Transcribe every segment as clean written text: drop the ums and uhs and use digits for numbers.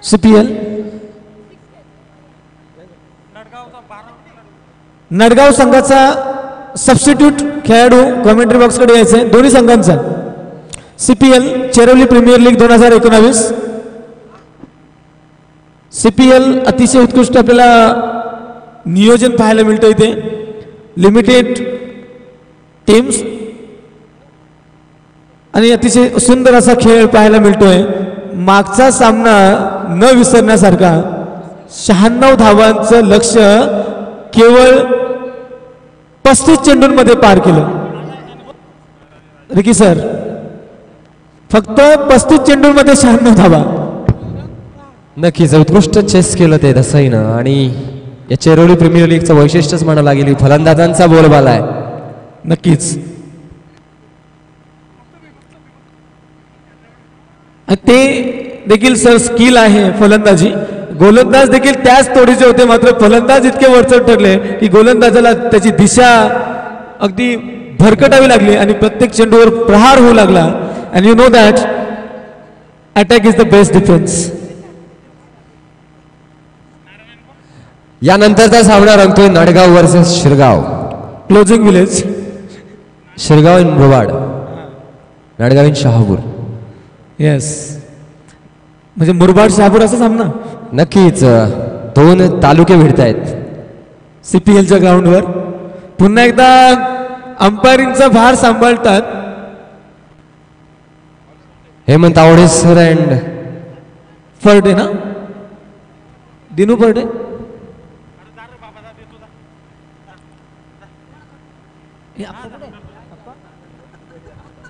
CPL Nadgaon संघाचा substitute खेळाडू commentary बॉक्सकडे यायचे दोन्ही संघांचा. CPL Cheroli premier league 2019. CPL अतिशय उत्कृष्ट आपल्याला नियोजन पाहायला मिळतं इथे. लिमिटेड टीम्स आणि अतिशय सुंदर असा खेळ पाहायला मिळतोय. मागचा सामना न विसरण्यासारखा 96 धावांचं लक्ष्य केवळ 35 चेंडूंमध्ये पार केलं. रिकी सर फक्त 35 चेंडूंमध्ये 96 धावा. नक्कीच उत्कृष्ट चेस केलं ते दसाईनं आणि या चेरोली प्रीमियर लीगचं वैशिष्ट्यच म्हणावं लागेल फलंदाजांचा बोलबाला आहे. नक्कीच ते देखील सर स्किल आहे फलंदाजी. गोलंदाज देखील त्याच तोडीचे होते मात्र फलंदाज इतके वरचढ ठरले की गोलंदाजाला त्याची दिशा अगदी भरकटावी लागली आणि प्रत्येक चेंडूवर प्रहार होऊ लागला. And you know that attack is the best defence. यानंतरचा सामना रंगतोय Nadgaon versus Shirgaon. Closing village. Shirgaon in Murbad, Nadgaon in Shahapur. Yes म्हणजे मुरबाड शहापूर असा सामना. नक्कीच दोन तालुके भिडतायत CPLच्या ग्राउंडवर. पुन्हा एकदा अंपायरिंगचा भार सांभाळतात हेमंत आवडे सर अँड फर्डे ना दिनू फर्डे.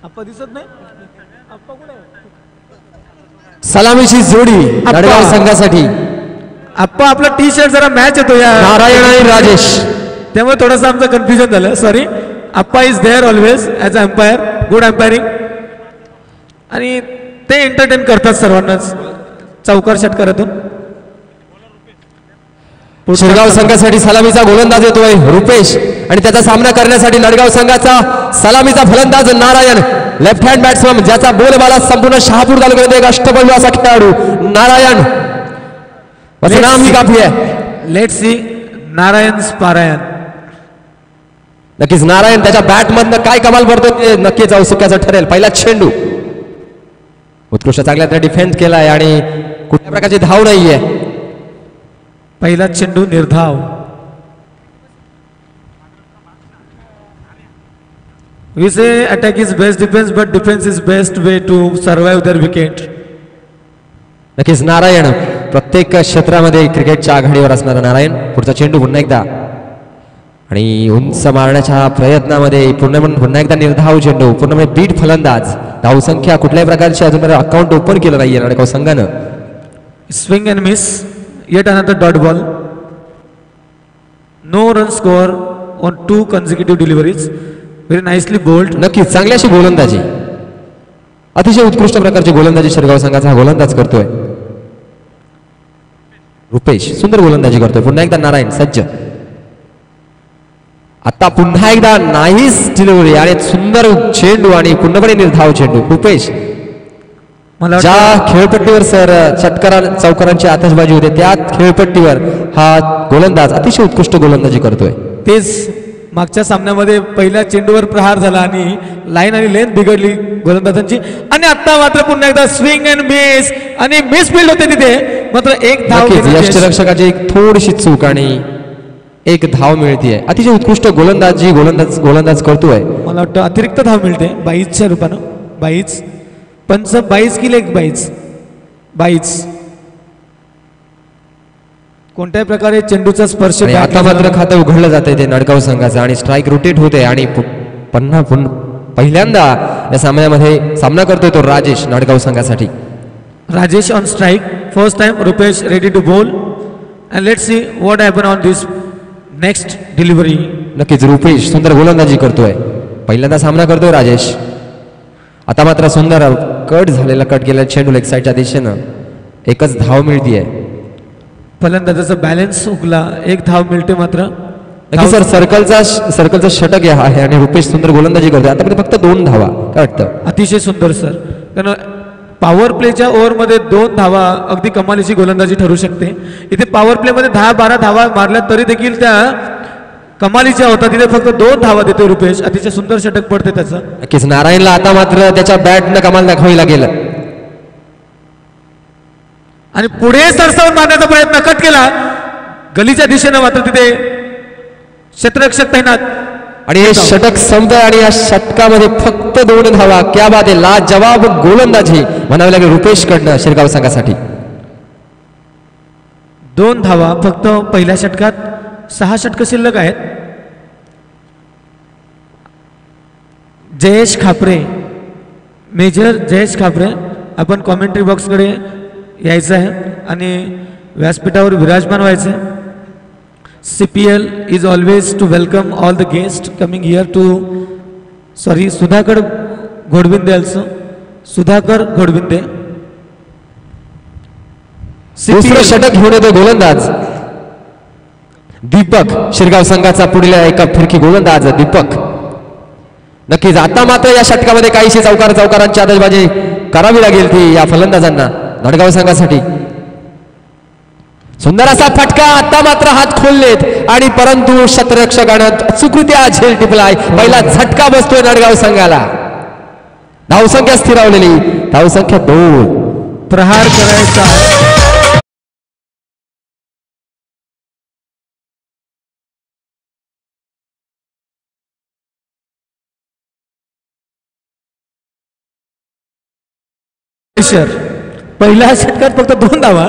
आप्पा दिसत नाही. आप्पा कुठे सलामीची जोडी नडगाव संघासाठी. आप्पा आपला टी शर्ट जरा मॅच येतो या नारायण आणि राजेश त्यामुळे थोडंसं आमचं कन्फ्युजन झालं. Sorry. Appa is there always as a umpire. Good umpiring आणि ते एंटरटेन करतात सर्वांनाच चौकार षटकारातून. शिरगाव संघासाठी सलामीचा गोलंदाज येतोय रुपेश आणि त्याचा सामना करण्यासाठी नडगाव संघाचा सलामीचा फलंदाज नारायण. लेफ्ट हँड बॅट्समन ज्याचा बोलबाला संपूर्ण शहापूर तालुक्यामध्ये एक अष्टपैलू असा खेळाडू नारायण. असं नाम ही काफी आहे. लेट्स सी नारायण पारायण. नक्कीच नारायण त्याच्या बॅटमधनं काय कमाल करतो ते नक्कीच औत्सुक्याचं ठरेल. पहिला चेंडू उत्कृष्ट चांगल्या डिफेन्स केलाय आणि कुठल्या प्रकारची धाव नाहीये. पहिला चेंडू निर्धाव. We say attack is best defense, but defense is best way to survive their wicket. नक्कीच नारायण प्रत्येक क्षेत्रामध्ये क्रिकेटच्या आघाडीवर असणारा नारायण. पुढचा चेंडू पुन्हा एकदा आणि उंच मारण्याच्या प्रयत्नामध्ये पुन्हा एकदा निर्धाव चेंडू. पूर्णपणे बीट फलंदाज. धावसंख्या कुठल्याही प्रकारची अजून अकाउंट ओपन केलं नाहीये नडगाव संघानं. Swing and miss. Yet another dot ball. No run score on 2 consecutive deliveries. Very nicely bowled. नक्कीच चांगली अशी गोलंदाजी. अतिशय उत्कृष्ट प्रकारची गोलंदाजी शिरगाव संघाचा हा गोलंदाज करतोय. रुपेश सुंदर गोलंदाजी करतोय. पुन्हा एकदा नारायण सज्ज. आता पुन्हा एकदा नाहीच डिलिव्हरी आणि सुंदर चेंडू आणि पूर्णपणे निर्धाव चेंडू. रुपेश ज्या खेळपट्टीवर सर चौकारांची आतषबाजी होते त्या खेळपट्टीवर हा गोलंदाज अतिशय उत्कृष्ट गोलंदाजी करतोय. तेच मागच्या सामन्यामध्ये पहिल्या चेंडूवर प्रहार झाला आणि लाईन आणि लेंथ बिघडली गोलंदाजांची. आणि आता मात्र पुन्हा एकदा स्विंग अँड मिस आणि मिस फील्ड होते तिथे मात्र एक धाव. यष्टिरक्षकाची एक थोडीशी चूक आणि एक धाव मिळतीये. अतिशय उत्कृष्ट गोलंदाजी गोलंदाज करतोय. मला वाटतं अतिरिक्त धाव मिळते 22च्या रूपानं. 22 पंच 22 की लेग 22. कोणत्याही प्रकारे चेंडूचा स्पर्श. आता मात्र खातं उघडलं जाते ते नडगाव संघाचं आणि स्ट्राईक रोटेट होते आणि पहिल्यांदा या सामन्यामध्ये सामना करतोय तो राजेश नडगाव संघासाठी. Rajesh on strike. First time Rupesh ready to bowl and let's see what happen on this next delivery. नक्कीच रुपेश सुंदर गोलंदाजी करतोय. पहिल्यांदा सामना करतोय राजेश. आता मात्र सुंदर कट गेलेला चेंडू लेग साईडच्या दिशेनं. एकच धाव मिळतीये. फलंदाजाचा बॅलन्स हुकला. एक धाव मिळते मात्र. सर सर्कलचा षटक आहे आणि रुपेश सुंदर गोलंदाजी करतोय. आता फक्त 2 धावा. काय वाटतं? अतिशय सुंदर सर. कारण पॉवर प्लेच्या ओव्हरमध्ये 2 धावा अगदी कमालीची गोलंदाजी ठरू शकते. इथे पॉवर प्लेमध्ये 10-12 धावा मारल्या तरी देखील त्या कमालीच्या होता. तिथे फक्त 2 धावा देतो रुपेश. अतिशय सुंदर षटक पडते त्याचं. नक्कीच नारायणला आता मात्र त्याच्या बॅटनं कमाल दाखवावी लागेल आणि पुढे सरसावून मारण्याचा प्रयत्न कट केला गलीच्या दिशेनं. मात्र तिथे क्षेत्ररक्षक तैनात आणि हे षटक संपतंय आणि या षटकामध्ये फक्त 2 धावा. क्या बात आहे. लाजवाब गोलंदाजी म्हणावी लागेल रुपेश कडनं शिरगाव संघासाठी. 2 धावा फक्त पहिल्या षटकात. 6 षटकं शिल्लक आहेत. जयेश खापरे, मेजर जयेश खापरे, आपण कॉमेंट्री बॉक्सकडे यायचं आहे आणि व्यासपीठावर विराजमान व्हायचं आहे. CPL is always to welcome all the guests coming here to Sudhakar Ghodbinde also. Sudhakar Ghodbinde. दुसरं षटक घेऊन येतो गोलंदाज दीपक. शिरगाव संघाचा पुढील एका फिरकी गोलंदाज दीपक. नक्कीच आता मात्र या षटकामध्ये काहीशी चौकारांची आतषबाजी करावी लागेल ती या फलंदाजांना नडगाव संघासाठी. सुंदर असा फटका. आता मात्र हात खोललेत आणि परंतु क्षेत्ररक्षकानं चुकृत्या झेल टिपलाय. पहिला झटका बसतोय नडगाव संघाला. धावसंख्या स्थिरावलेली. धावसंख्या 2. प्रहार करायचा. पहिल्या षटकात फक्त 2 धावा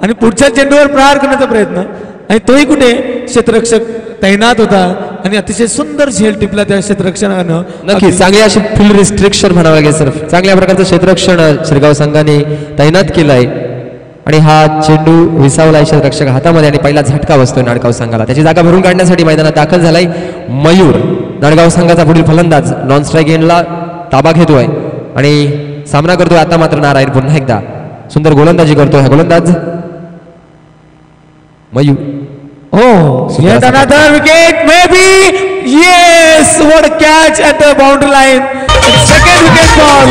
आणि पुढच्या चेंडूवर प्रहार करण्याचा प्रयत्न आणि तोही कुठे क्षेत्ररक्षक तैनात होता आणि अतिशय सुंदर झेल टिपला त्या क्षेत्ररक्षकानं. नक्की चांगली अशी फील्ड रिस्ट्रिक्शन म्हणावं लागेल सर. चांगल्या प्रकारचं क्षेत्ररक्षण शिरगाव संघाने तैनात केलंय आणि हा चेंडू विसावलाय क्षेत्ररक्षक हातामध्ये आणि पहिला झटका बसतोय नाडगाव संघाला. त्याची जागा भरून काढण्यासाठी मैदानात दाखल झालाय मयूर. नाडगाव संघाचा पुढील फलंदाज नॉन स्ट्राईक एंडला ताबा घेतोय आणि सामना करतोय. आता मात्र नारायण पुन्हा एकदा सुंदर गोलंदाजी करतोय हा गोलंदाज Mayur. Yet another wicket, maybe. Yes, what a catch at the boundary line. Second wicket ball.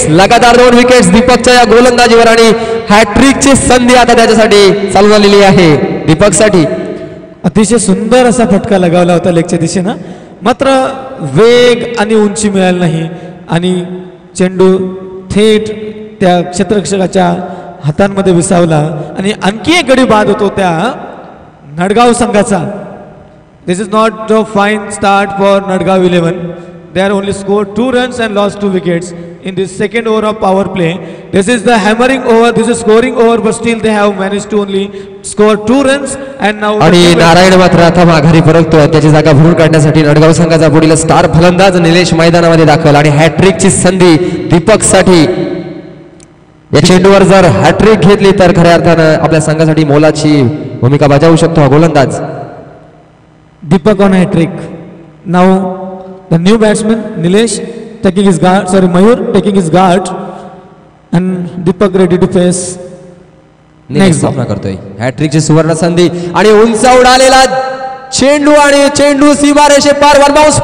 लगातार 2 विकेट्स दीपकच्या या गोलंदाजीवर आणि हॅट्रिकची संधी आता त्याच्यासाठी चालू झालेली आहे दीपकसाठी. अतिशय सुंदर असा फटका लगावला होता लेगच्या दिशेनं. मात्र वेग आणि उंची मिळाली नाही आणि चेंडू थेट त्या क्षेत्ररक्षकाच्या हातांमध्ये विसावला आणि आणखी एक गडी बाद होतो त्या नडगाव संघाचा. This is not a fine start for Nadgaon 11. They are only scored 2 runs and lost 2 wickets in this second over of power play. This is the hammering over. This is scoring over, but still they have managed to only score 2 runs and now. आणि नारायण मात्र आता माघारी परततोय. त्याची जागा भरून काढण्यासाठी नडगाव संघाचा पुढील स्टार फलंदाज निलेश मैदानामध्ये दाखल आणि हॅट्रिकची संधी दीपकसाठी. या चेंडूवर जर हॅट्रिक घेतली तर खऱ्या अर्थानं आपल्या संघासाठी मोलाची भूमिका बजावू शकतो हा गोलंदाज दीपक ऑन हॅट्रिक. नाव the new batsman Nilesh taking his guard, Mayur taking his guard and Deepak ready to face next सामना करतोय. हॅट्रिकची सुवर्ण संधी आणि उंच उडालेला चेंडू आणि चेंडू सीमारेषे पार. One bounce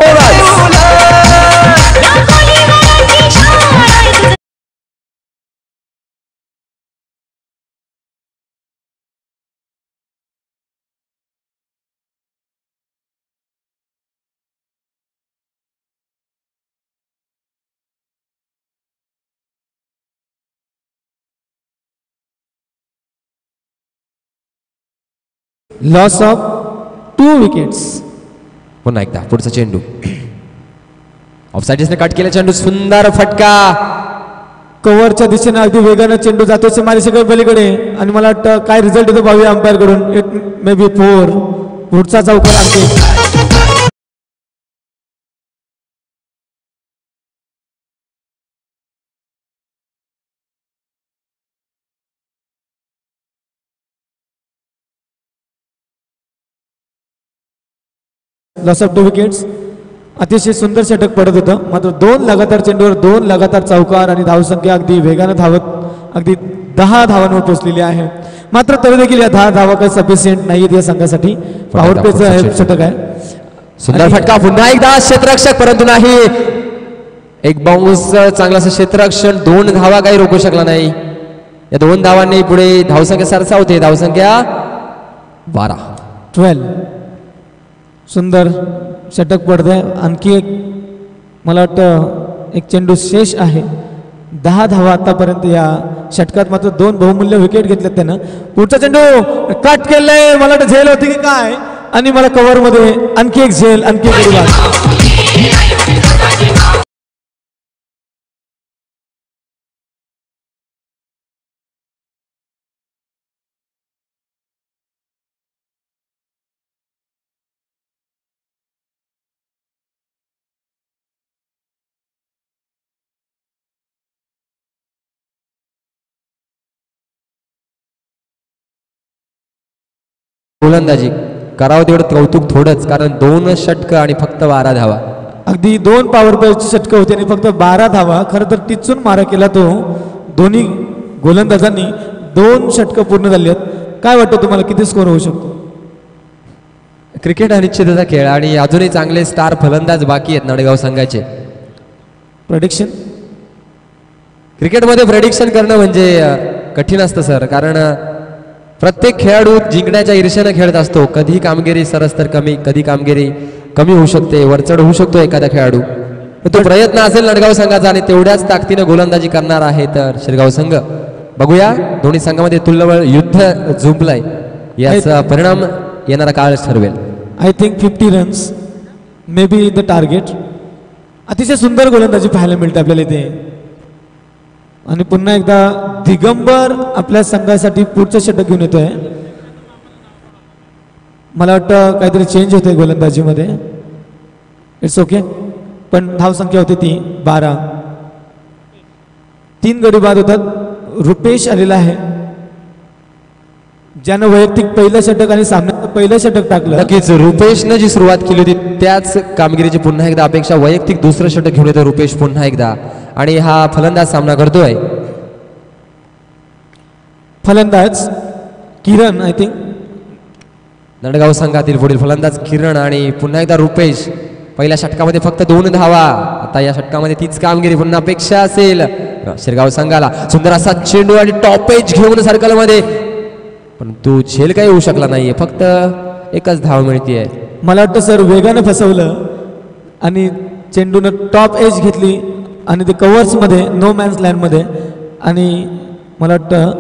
loss of 2 wickets. पुन्हा एकदा पुढचा चेंडू ऑफसाइडने कट केला चेंडू. सुंदर फटका. कव्हरच्या दिशेने अगदी वेगाने चेंडू जातो सीमारेषेकडे पलीकडे आणि मला वाटतं काय रिझल्ट येतो पाहूया अंपायर कडून. It may be 4. पुढचा चौकार आणखी लॉस ऑफ 2 विकेट्स. अतिशय सुंदर षटक पडत होतं. मात्र 2 लगातार चेंडूवर 2 लगातार चौकार आणि धावसंख्या अगदी वेगानं धावत अगदी 10 धावांवर पोहोचलेली आहे. मात्र तरी देखील या 10 धावा काही सफिशियंट नाहीत या संघासाठी. पॉवर प्लेचं हे षटक आहे. सुंदर फटका पुन्हा एकदा क्षेत्ररक्षक, परंतु नाही. एक बाउन्स चांगला क्षेत्ररक्षण, 2 धावा काही रोखू शकला नाही. या 2 धावांनी पुढे धावसंख्या सरसावते. धावसंख्या 12. सुंदर षटक पडतंय. आणखी एक मला वाटतं एक चेंडू शेष आहे. 10 धावा आतापर्यंत या षटकात. मात्र 2 बहुमूल्य विकेट घेतल्यात त्यानं. पुढचा चेंडू कट केलाय. मला वाटतं झेल होती की काय, आणि मला कव्हर मध्ये आणखी एक झेल, आणखी एक गडी बाद. गोलंदाजी करावं तेवढं कौतुक थोडंच, कारण 2 षटकं आणि फक्त 12 धावा. अगदी 2 पॉवर प्लेची षटकं होती आणि फक्त 12 धावा. खरं तर टिचून मारा केला तो दोन्ही गोलंदाजांनी. 2 षटकं पूर्ण झाली आहेत. काय वाटतं तुम्हाला, किती स्कोर होऊ शकतो? क्रिकेट अनिश्चिततेचा खेळ आणि अजूनही चांगले स्टार फलंदाज बाकी आहेत नाडेगाव संघाचे. प्रेडिक्शन? क्रिकेटमध्ये प्रेडिक्शन करणं म्हणजे कठीण असतं सर, कारण प्रत्येक खेळाडू जिंकण्याच्या ईर्ष्यानं खेळत असतो. कधी कामगिरी सरस तर कधी कामगिरी कमी होऊ शकते, वरचढ होऊ शकतो एखादा खेळाडू. तो प्रयत्न असेल नाडगाव संघाचा आणि तेवढ्याच ताकदीनं गोलंदाजी करणार आहे तर शिरगाव संघ. बघूया, दोन्ही संघामध्ये तुल्यबळ युद्ध झुंपलंय. याचा परिणाम येणारा काळच ठरवेल. I think 50 runs may be the target. अतिशय सुंदर गोलंदाजी पाहायला मिळते आपल्याला इथे. आणि पुन्हा एकदा दिगंबर आपल्या संघासाठी पुढचं षटक घेऊन येतोय. मला वाटतं काहीतरी चेंज होतंय गोलंदाजीमध्ये. It's okay. पण धावसंख्या होती ती 12. 3 गडी बाद होतात. रुपेश आलेला आहे, ज्यानं वैयक्तिक पहिलं षटक आणि सामन्यात पहिलं षटक टाकलं. नक्कीच रुपेशनं जी सुरुवात केली होती त्याच कामगिरीची पुन्हा एकदा अपेक्षा. वैयक्तिक दुसरं षटक घेऊन येतो रुपेश पुन्हा एकदा, आणि हा फलंदाज सामना करतोय. फलंदाज किरण, आय थिंक नाडगाव संघातील पुढील फलंदाज किरण आणि पुन्हा एकदा रुपेश. पहिल्या षटकामध्ये फक्त 2 धावा. आता या षटकामध्ये तीच कामगिरी पुन्हा अपेक्षा असेल शिरगाव संघाला. सुंदर असा चेंडू आणि टॉप एज घेऊन सर्कलमध्ये, परंतु झेल काही होऊ शकला नाहीये. फक्त एकच धाव मिळतीये. मला वाटतं सर वेगानं फसवलं आणि चेंडूनं टॉप एज घेतली आणि ते कव्हर्समध्ये, नो मॅन्स लँडमध्ये, आणि मला वाटतं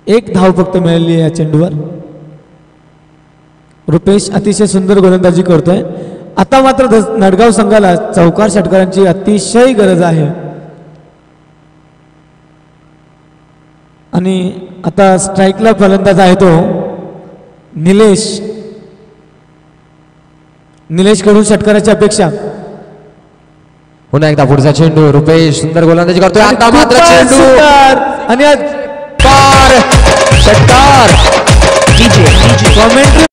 1 धाव फक्त मिळाली आहे या चेंडूवर. रुपेश अतिशय सुंदर गोलंदाजी करतोय. आता मात्र नाडगाव संघाला चौकार षटकारांची अतिशय गरज आहे. आणि आता स्ट्राईकला फलंदाज आहे तो निलेश. निलेश कडून षटकाराची अपेक्षा. पुन्हा एकदा पुढचा चेंडू. रुपेश सुंदर गोलंदाजी करतोय. आता मात्र चेंडू आणि पार षटकार. कॉमेंट्री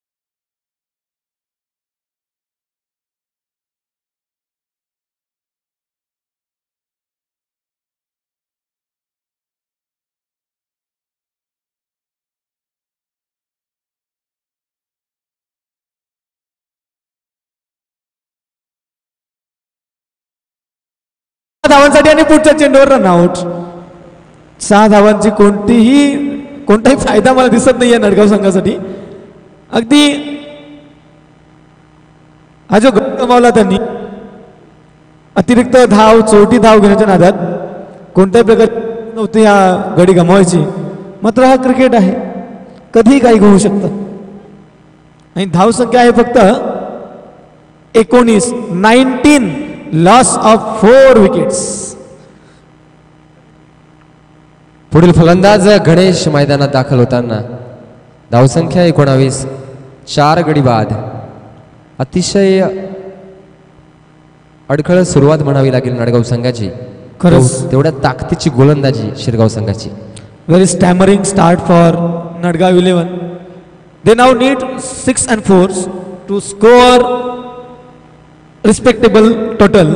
धावांसाठी आणि पुढच्या चेंडूवर रनआउट. 6 धावांची कोणताही फायदा मला दिसत नाहीये नाडगाव संघासाठी. अगदी हा जो गट गमावला त्यांनी, अतिरिक्त धाव, चौथी धाव घेण्याच्या नादात कोणत्याही प्रकारे नव्हती हा गडी गमावायची. मात्र हा क्रिकेट आहे, कधीही काही होऊ शकतं. आणि धावसंख्या आहे फक्त 19. Loss of 4 wickets. पुढील फलंदाज गणेश मैदानात दाखल होताना. धावसंख्या 19. 4 गडी बाद. अतिशय अडखळ सुरुवात म्हणावी लागेल नाडगाव संघाची. खरंच तेवढ्या ताकदीची गोलंदाजी शिरगाव संघाची. Very stammering start for Nadgaon 11. They now need 6 and 4 to score respectable total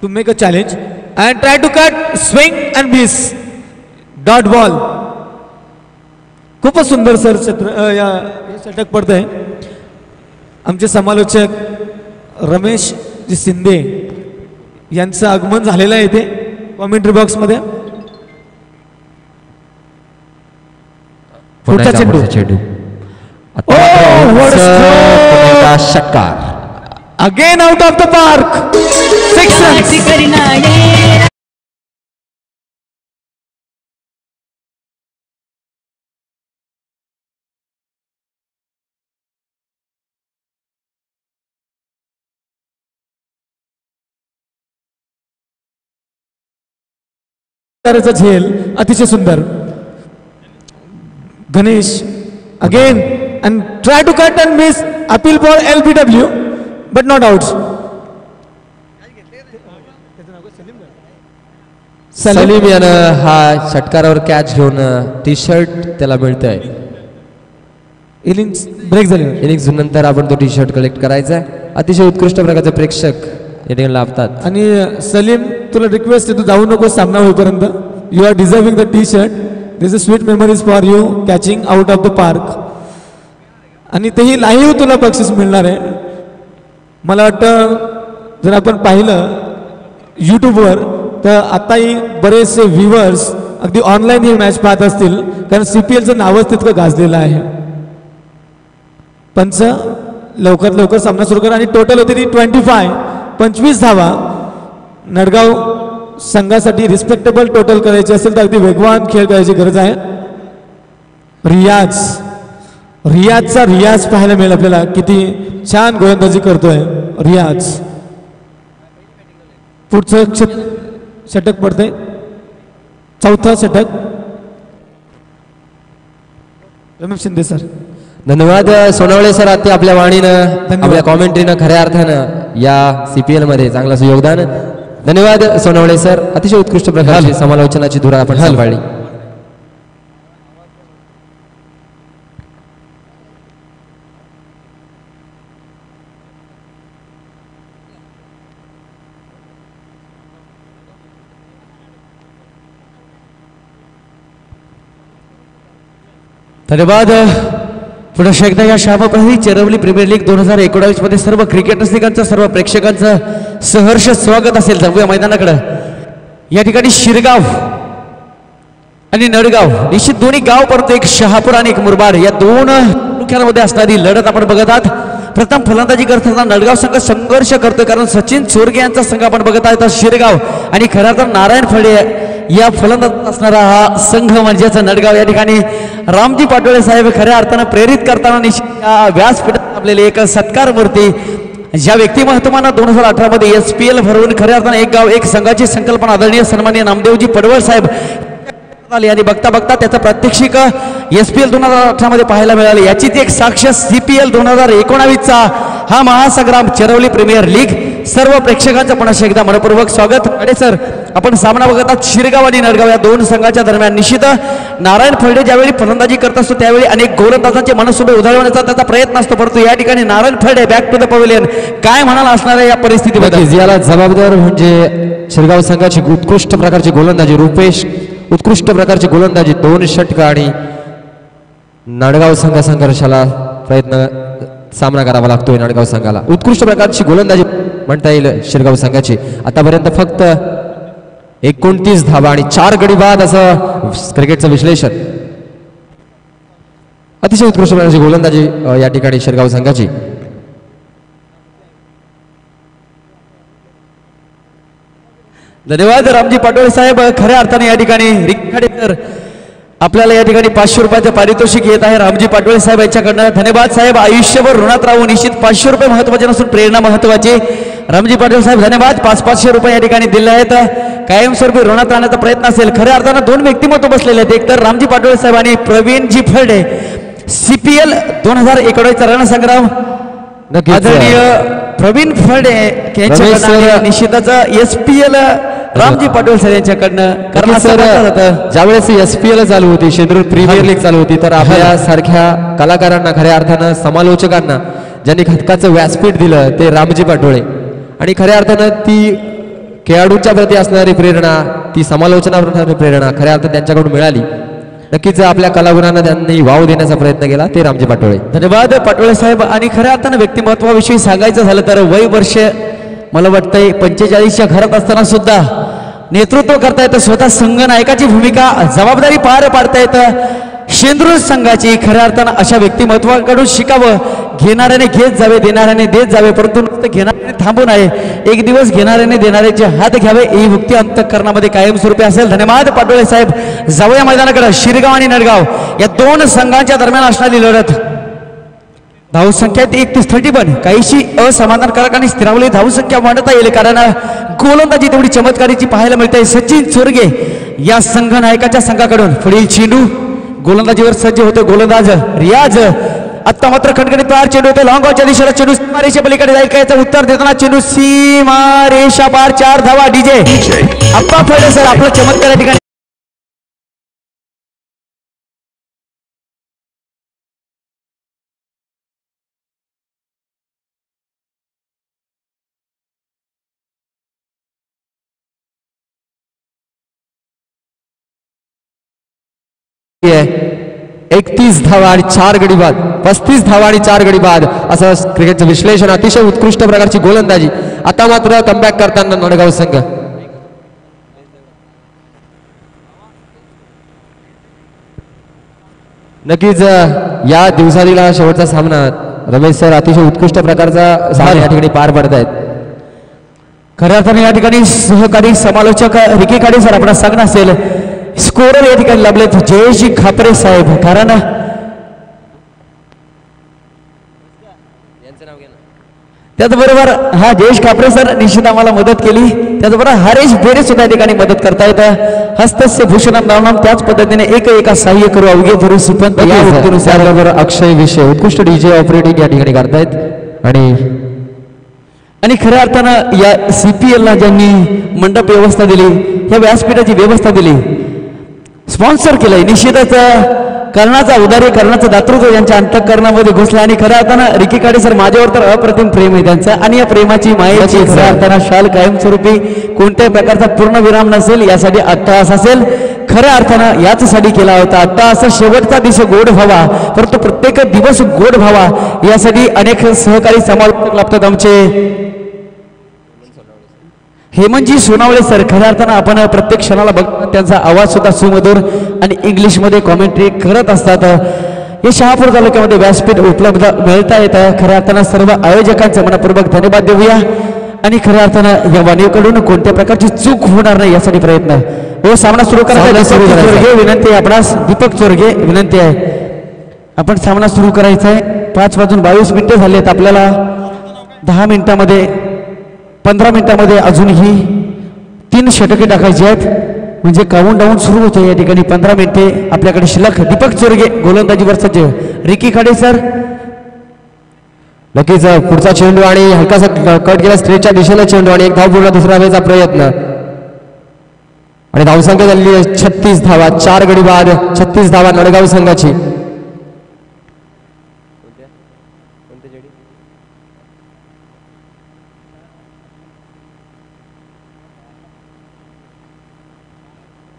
to make a challenge and try to cut swing and miss. Dot ball. खूपच सुंदर सर या षटक पडतंय. आमचे समालोचक रमेश शिंदे यांचं आगमन झालेलं आहे इथे कॉमेंट्री बॉक्समध्ये. पुढचा चेंडू षटकार again out of the park. 6 runs. झेल अतिशय सुंदर. Ganesh again and try to cut and miss. Appeal for LBW but not out. Salim यानं हा षटकारावर कॅच घेऊन टी शर्ट त्याला मिळतंय. इनिंग्स ब्रेक झाली. इनिंग्स नंतर आपण तो टी शर्ट कलेक्ट करायचा. अतिशय उत्कृष्ट प्रकारचे प्रेक्षक या ठिकाणी लाभतात. आणि सलीम तुला रिक्वेस्ट आहे तू जाऊ नको सामना होईपर्यंत. You are deserving the T shirt. This is sweet memories for you catching out of the park. आणि तेही लाईव्ह तुला बक्षीस मिळणार आहे. मला वाटतं जर आपण पाहिलं यूट्यूबवर तर आताही बरेचसे व्ह्युअर्स अगदी ऑनलाईन ही मॅच पाहत असतील कारण CPLचं नावच तितकं गाजलेलं आहे. पंच लवकर लवकर सामना सुरू करा. आणि टोटल होते ती 25 धावा. नडगाव संघासाठी रिस्पेक्टेबल टोटल करायचे असेल तर अगदी वेगवान खेळ करायची गरज आहे. रियाजचा रियाज पाहायला मिळेल आपल्याला. किती छान गोलंदाजी करतोय रियाज. पुढचं षटक पडतंय. चौथा षटक. रमेश शिंदे सर. धन्यवाद सोनवणे सर. आता आपल्या वाणीनं आपल्या कॉमेंट्रीनं खऱ्या अर्थानं या CPL मध्ये चांगलं असं योगदान. धन्यवाद सोनवणे सर. अतिशय उत्कृष्ट प्रकारची समालोचनाची धुरा आपण सांभाळली. धन्यवाद. पुन्हा एकदा या शामाप्रती चेरवली प्रीमियर लीग 2019 मध्ये सर्व क्रिकेट रसिकांचं सर्व प्रेक्षकांचं सहर्ष स्वागत असेल. जाऊया मैदानाकडं. या ठिकाणी शिरगाव आणि नडगाव निश्चित दोन्ही गाव परंतु एक शहापूर आणि एक मुरबाड या दोन तालुक्यांमध्ये असणारी लढत आपण बघत आहात. प्रथम फलंदाजी करताना नडगाव संघ संघर्ष करतोय कारण सचिन चोरगे यांचा संघ आपण बघत आहोत. शिरगाव आणि खरं तर नारायण फळे या फलंदाज असणारा हा संघ म्हणजेच नडगाव. या ठिकाणी रामजी पाटोळे साहेब खऱ्या अर्थानं प्रेरित करताना निश्चित व्यासपीठात आपलेले एक सत्कार मूर्ती ज्या व्यक्तिमत्वानं 2018 मध्ये SPL भरवून खऱ्या अर्थानं एक गाव एक संघाची संकल्पना आदरणीय सन्माननीय नामदेवजी पडवळ साहेब आणि बघता बघता त्याचं प्रात्यक्षिक SPL 2018 मध्ये पाहायला मिळाले. याची ती एक साक्ष CPL 2019चा हा महासंग्राम चेरवली प्रीमियर लीग. सर्व प्रेक्षकांचं पुन्हा एकदा मनपूर्वक स्वागत. अडे सर आपण सामना बघत आहात शिरगाव आणि नडगाव या दोन संघाच्या दरम्यान. निश्चित नारायण फळडे ज्यावेळी फलंदाजी करत असतो त्यावेळी अनेक गोलंदाजांचे मनसुबे उधळवण्याचा त्याचा प्रयत्न असतो परंतु या ठिकाणी Narayan Phalde back to the pavilion काय म्हणाल असणार या परिस्थितीमध्ये. याला जबाबदार म्हणजे शिरगाव संघाची उत्कृष्ट प्रकारची गोलंदाजी. रुपेश उत्कृष्ट प्रकारची गोलंदाजी 2 षटक आणि नाडगाव संघ संघर्षाला प्रयत्न सामना करावा लागतोय. नाडगाव संघाला उत्कृष्ट प्रकारची गोलंदाजी म्हणता येईल शिरगाव संघाची. आतापर्यंत फक्त 29 धावा आणि 4 गडी बाद असं क्रिकेटचं विश्लेषण. अतिशय उत्कृष्ट प्रकारची गोलंदाजी या ठिकाणी शिरगाव संघाची. धन्यवाद रामजी पाटोळे साहेब. खऱ्या अर्थाने या ठिकाणी रिखाडेकर आपल्याला या ठिकाणी 500 रुपयाचं पारितोषिक येत आहे रामजी पाटोळे साहेब यांच्याकडनं. धन्यवाद साहेब. आयुष्यभर ऋणात राहू. निश्चित 500 रुपये महत्वाचे नसून प्रेरणा महत्वाची. रामजी पाटोळे साहेब धन्यवाद. 500 रुपये या ठिकाणी दिले आहेत. कायमस्वरूपी ऋणात राहण्याचा प्रयत्न असेल. खऱ्या अर्थानं 2 व्यक्तिमत्व बसलेले आहेत. एक तर रामजी पाटोळे साहेब आणि प्रवीणजी फळडे. CPL 2019चा रणसंग्राम आदरणीय प्रवीण फळडे यांच्याकडनं निश्चितच SPL रामजी पाटोळे सर यांच्याकडनं. ज्यावेळेस SPL चालू होती शेंद्रूर प्रीमियर लीग चालू होती तर आपल्या सारख्या कलाकारांना खऱ्या अर्थानं समालोचकांना ज्यांनी हक्काचं व्यासपीठ दिलं ते रामजी पाटोळे. आणि खऱ्या अर्थानं ती खेळाडूंच्या प्रती असणारी प्रेरणा ती समालोचनावर प्रेरणा खऱ्या अर्थात त्यांच्याकडून मिळाली. नक्कीच आपल्या कलागुणांना त्यांनी वाव देण्याचा प्रयत्न केला ते रामजी पाटोळे. धन्यवाद पाटोळे साहेब. आणि खऱ्या अर्थानं व्यक्तिमत्वाविषयी सांगायचं झालं तर वय वर्ष मला वाटतंय 45च्या घरात असताना सुद्धा नेतृत्व करता येतं, स्वतः संघनायकाची भूमिका जबाबदारी पार पाडता येतं शेंद्रूर संघाची. खऱ्या अर्थानं अशा व्यक्तिमत्वाकडून शिकावं. घेणाऱ्याने घेत जावे, देणाऱ्याने देत जावे, परंतु नुसतं घेणाऱ्याने थांबू नये. एक दिवस घेणाऱ्याने देणाऱ्याचे हात घ्यावे ही युक्ती अंतःकरणामध्ये कायमस्वरूपी असेल. धन्यवाद पाटोळे साहेब. जाऊया मैदानाकडे. शिरगाव आणि नडगाव या दोन संघांच्या दरम्यान असणारी लढत. धावसंख्यात 31 काहीशी असमाधानकारक आणि स्थिरावली धावसंख्या मांडता येईल, कारण गोलंदाजी तेवढी चमत्कारीची पाहायला मिळते. सचिन चोरगे या संघनायकाच्या संघाकडून पुढील चेंडू गोलंदाजीवर सज्ज होतो गोलंदाज रियाज. आता मात्र खणखणीत पार चेंडू होते लॉंगॉनच्या दिशेला. चेंडू सीमारेषे पलीकडे जाईल का याचं उत्तर देताना चेंडू सीमारेषा पार. 4 धावा. डीजे अप्पा फळे सर आपलं चमत्कार या ठिकाणी. आहे 31 धावा आणि 4 गडी बाद, 35 धावा आणि 4 गडी बाद असं क्रिकेटचं विश्लेषण. अतिशय उत्कृष्ट प्रकारची गोलंदाजी. आता मात्र कमबॅक करताना नडगाव संघ. नक्कीच या दिवसातील शेवटचा सामना रमेश सर अतिशय उत्कृष्ट प्रकारचा सामना या ठिकाणी पार पडत आहेत. खऱ्या अर्थाने या ठिकाणी सहकारी समालोचक रिकी काडे सर आपला सांगणं असेल. स्कोरर या ठिकाणी लाभलेत जयेशजी खापरे साहेब. कारण त्याचबरोबर हा जयेश खापरे सर निश्चित आम्हाला मदत केली. त्याचबरोबर हरेश बेरे सुद्धा या ठिकाणी मदत करतायत. हस्तस्य भूषणम नामनाम त्याच पद्धतीने एका सहाय्य करू अवघे धरू सुपंत या वृत्तीनुसार. त्याबरोबर अक्षय विषय उत्कृष्ट डीजे ऑपरेटिंग या ठिकाणी करतायत. आणि खऱ्या अर्थानं या CPL ला ज्यांनी मंडप व्यवस्था दिली, या व्यासपीठाची व्यवस्था दिली, स्पॉन्सर केलंय, निश्चितच कर्णाचा उदारीकरणाचं दातृत्व यांच्या अंतःकरणामध्ये घुसलं. आणि खऱ्या अर्थानं रिकी काडे सर माझ्यावर तर अप्रतिम प्रेम आहे त्यांचं. आणि या प्रेमाची मायेची खऱ्या अर्थानं शाल कायमस्वरूपी कोणत्याही प्रकारचा पूर्ण विराम नसेल यासाठी अट्टहास असेल. खऱ्या अर्थानं याचसाठी केला होता अट्टहास. शेवटचा दिवस गोड व्हावा, परंतु प्रत्येक दिवस गोड व्हावा यासाठी अनेक सहकारी समालोचक लाभतात आमचे हेमंतजी सोनावळे सर. खऱ्या अर्थानं आपण प्रत्येक क्षणाला बघतो त्यांचा आवाज सुद्धा सुमधुर आणि इंग्लिशमध्ये कॉमेंट्री करत असतात. हे शहापूर तालुक्यामध्ये व्यासपीठ उपलब्ध मिळता येतं. खऱ्या अर्थानं सर्व आयोजकांचे मनपूर्वक धन्यवाद देऊया. आणि खऱ्या अर्थानं या वाणीकडून कोणत्या प्रकारची चूक होणार नाही यासाठी प्रयत्न. सामना सुरू करायचा विनंती आहे आपणास. दीपक चोरगे विनंती आहे आपण सामना सुरू करायचा आहे. 5:22 झाले आहेत. आपल्याला 10 मिनिटांमध्ये 15 मिनिटांमध्ये अजूनही 3 षटके टाकायची आहेत, म्हणजे काउंट डाऊन सुरू होते. या ठिकाणी 15 मिनिटे आपल्याकडे शिल्लक. दीपक चोरगे गोलंदाजीवर सज्ज. Ricky Khade sir. नक्कीच पुढचा चेंडू आणि हलकासा कट केला स्ट्रेटच्या दिशेला चेंडू आणि एक धाव पूर्ण दुसऱ्या वेळेचा प्रयत्न. आणि धावसंख्या झालेली आहे 36 धावा, 4 गडी बाद. 36 धावा नडगाव संघाची.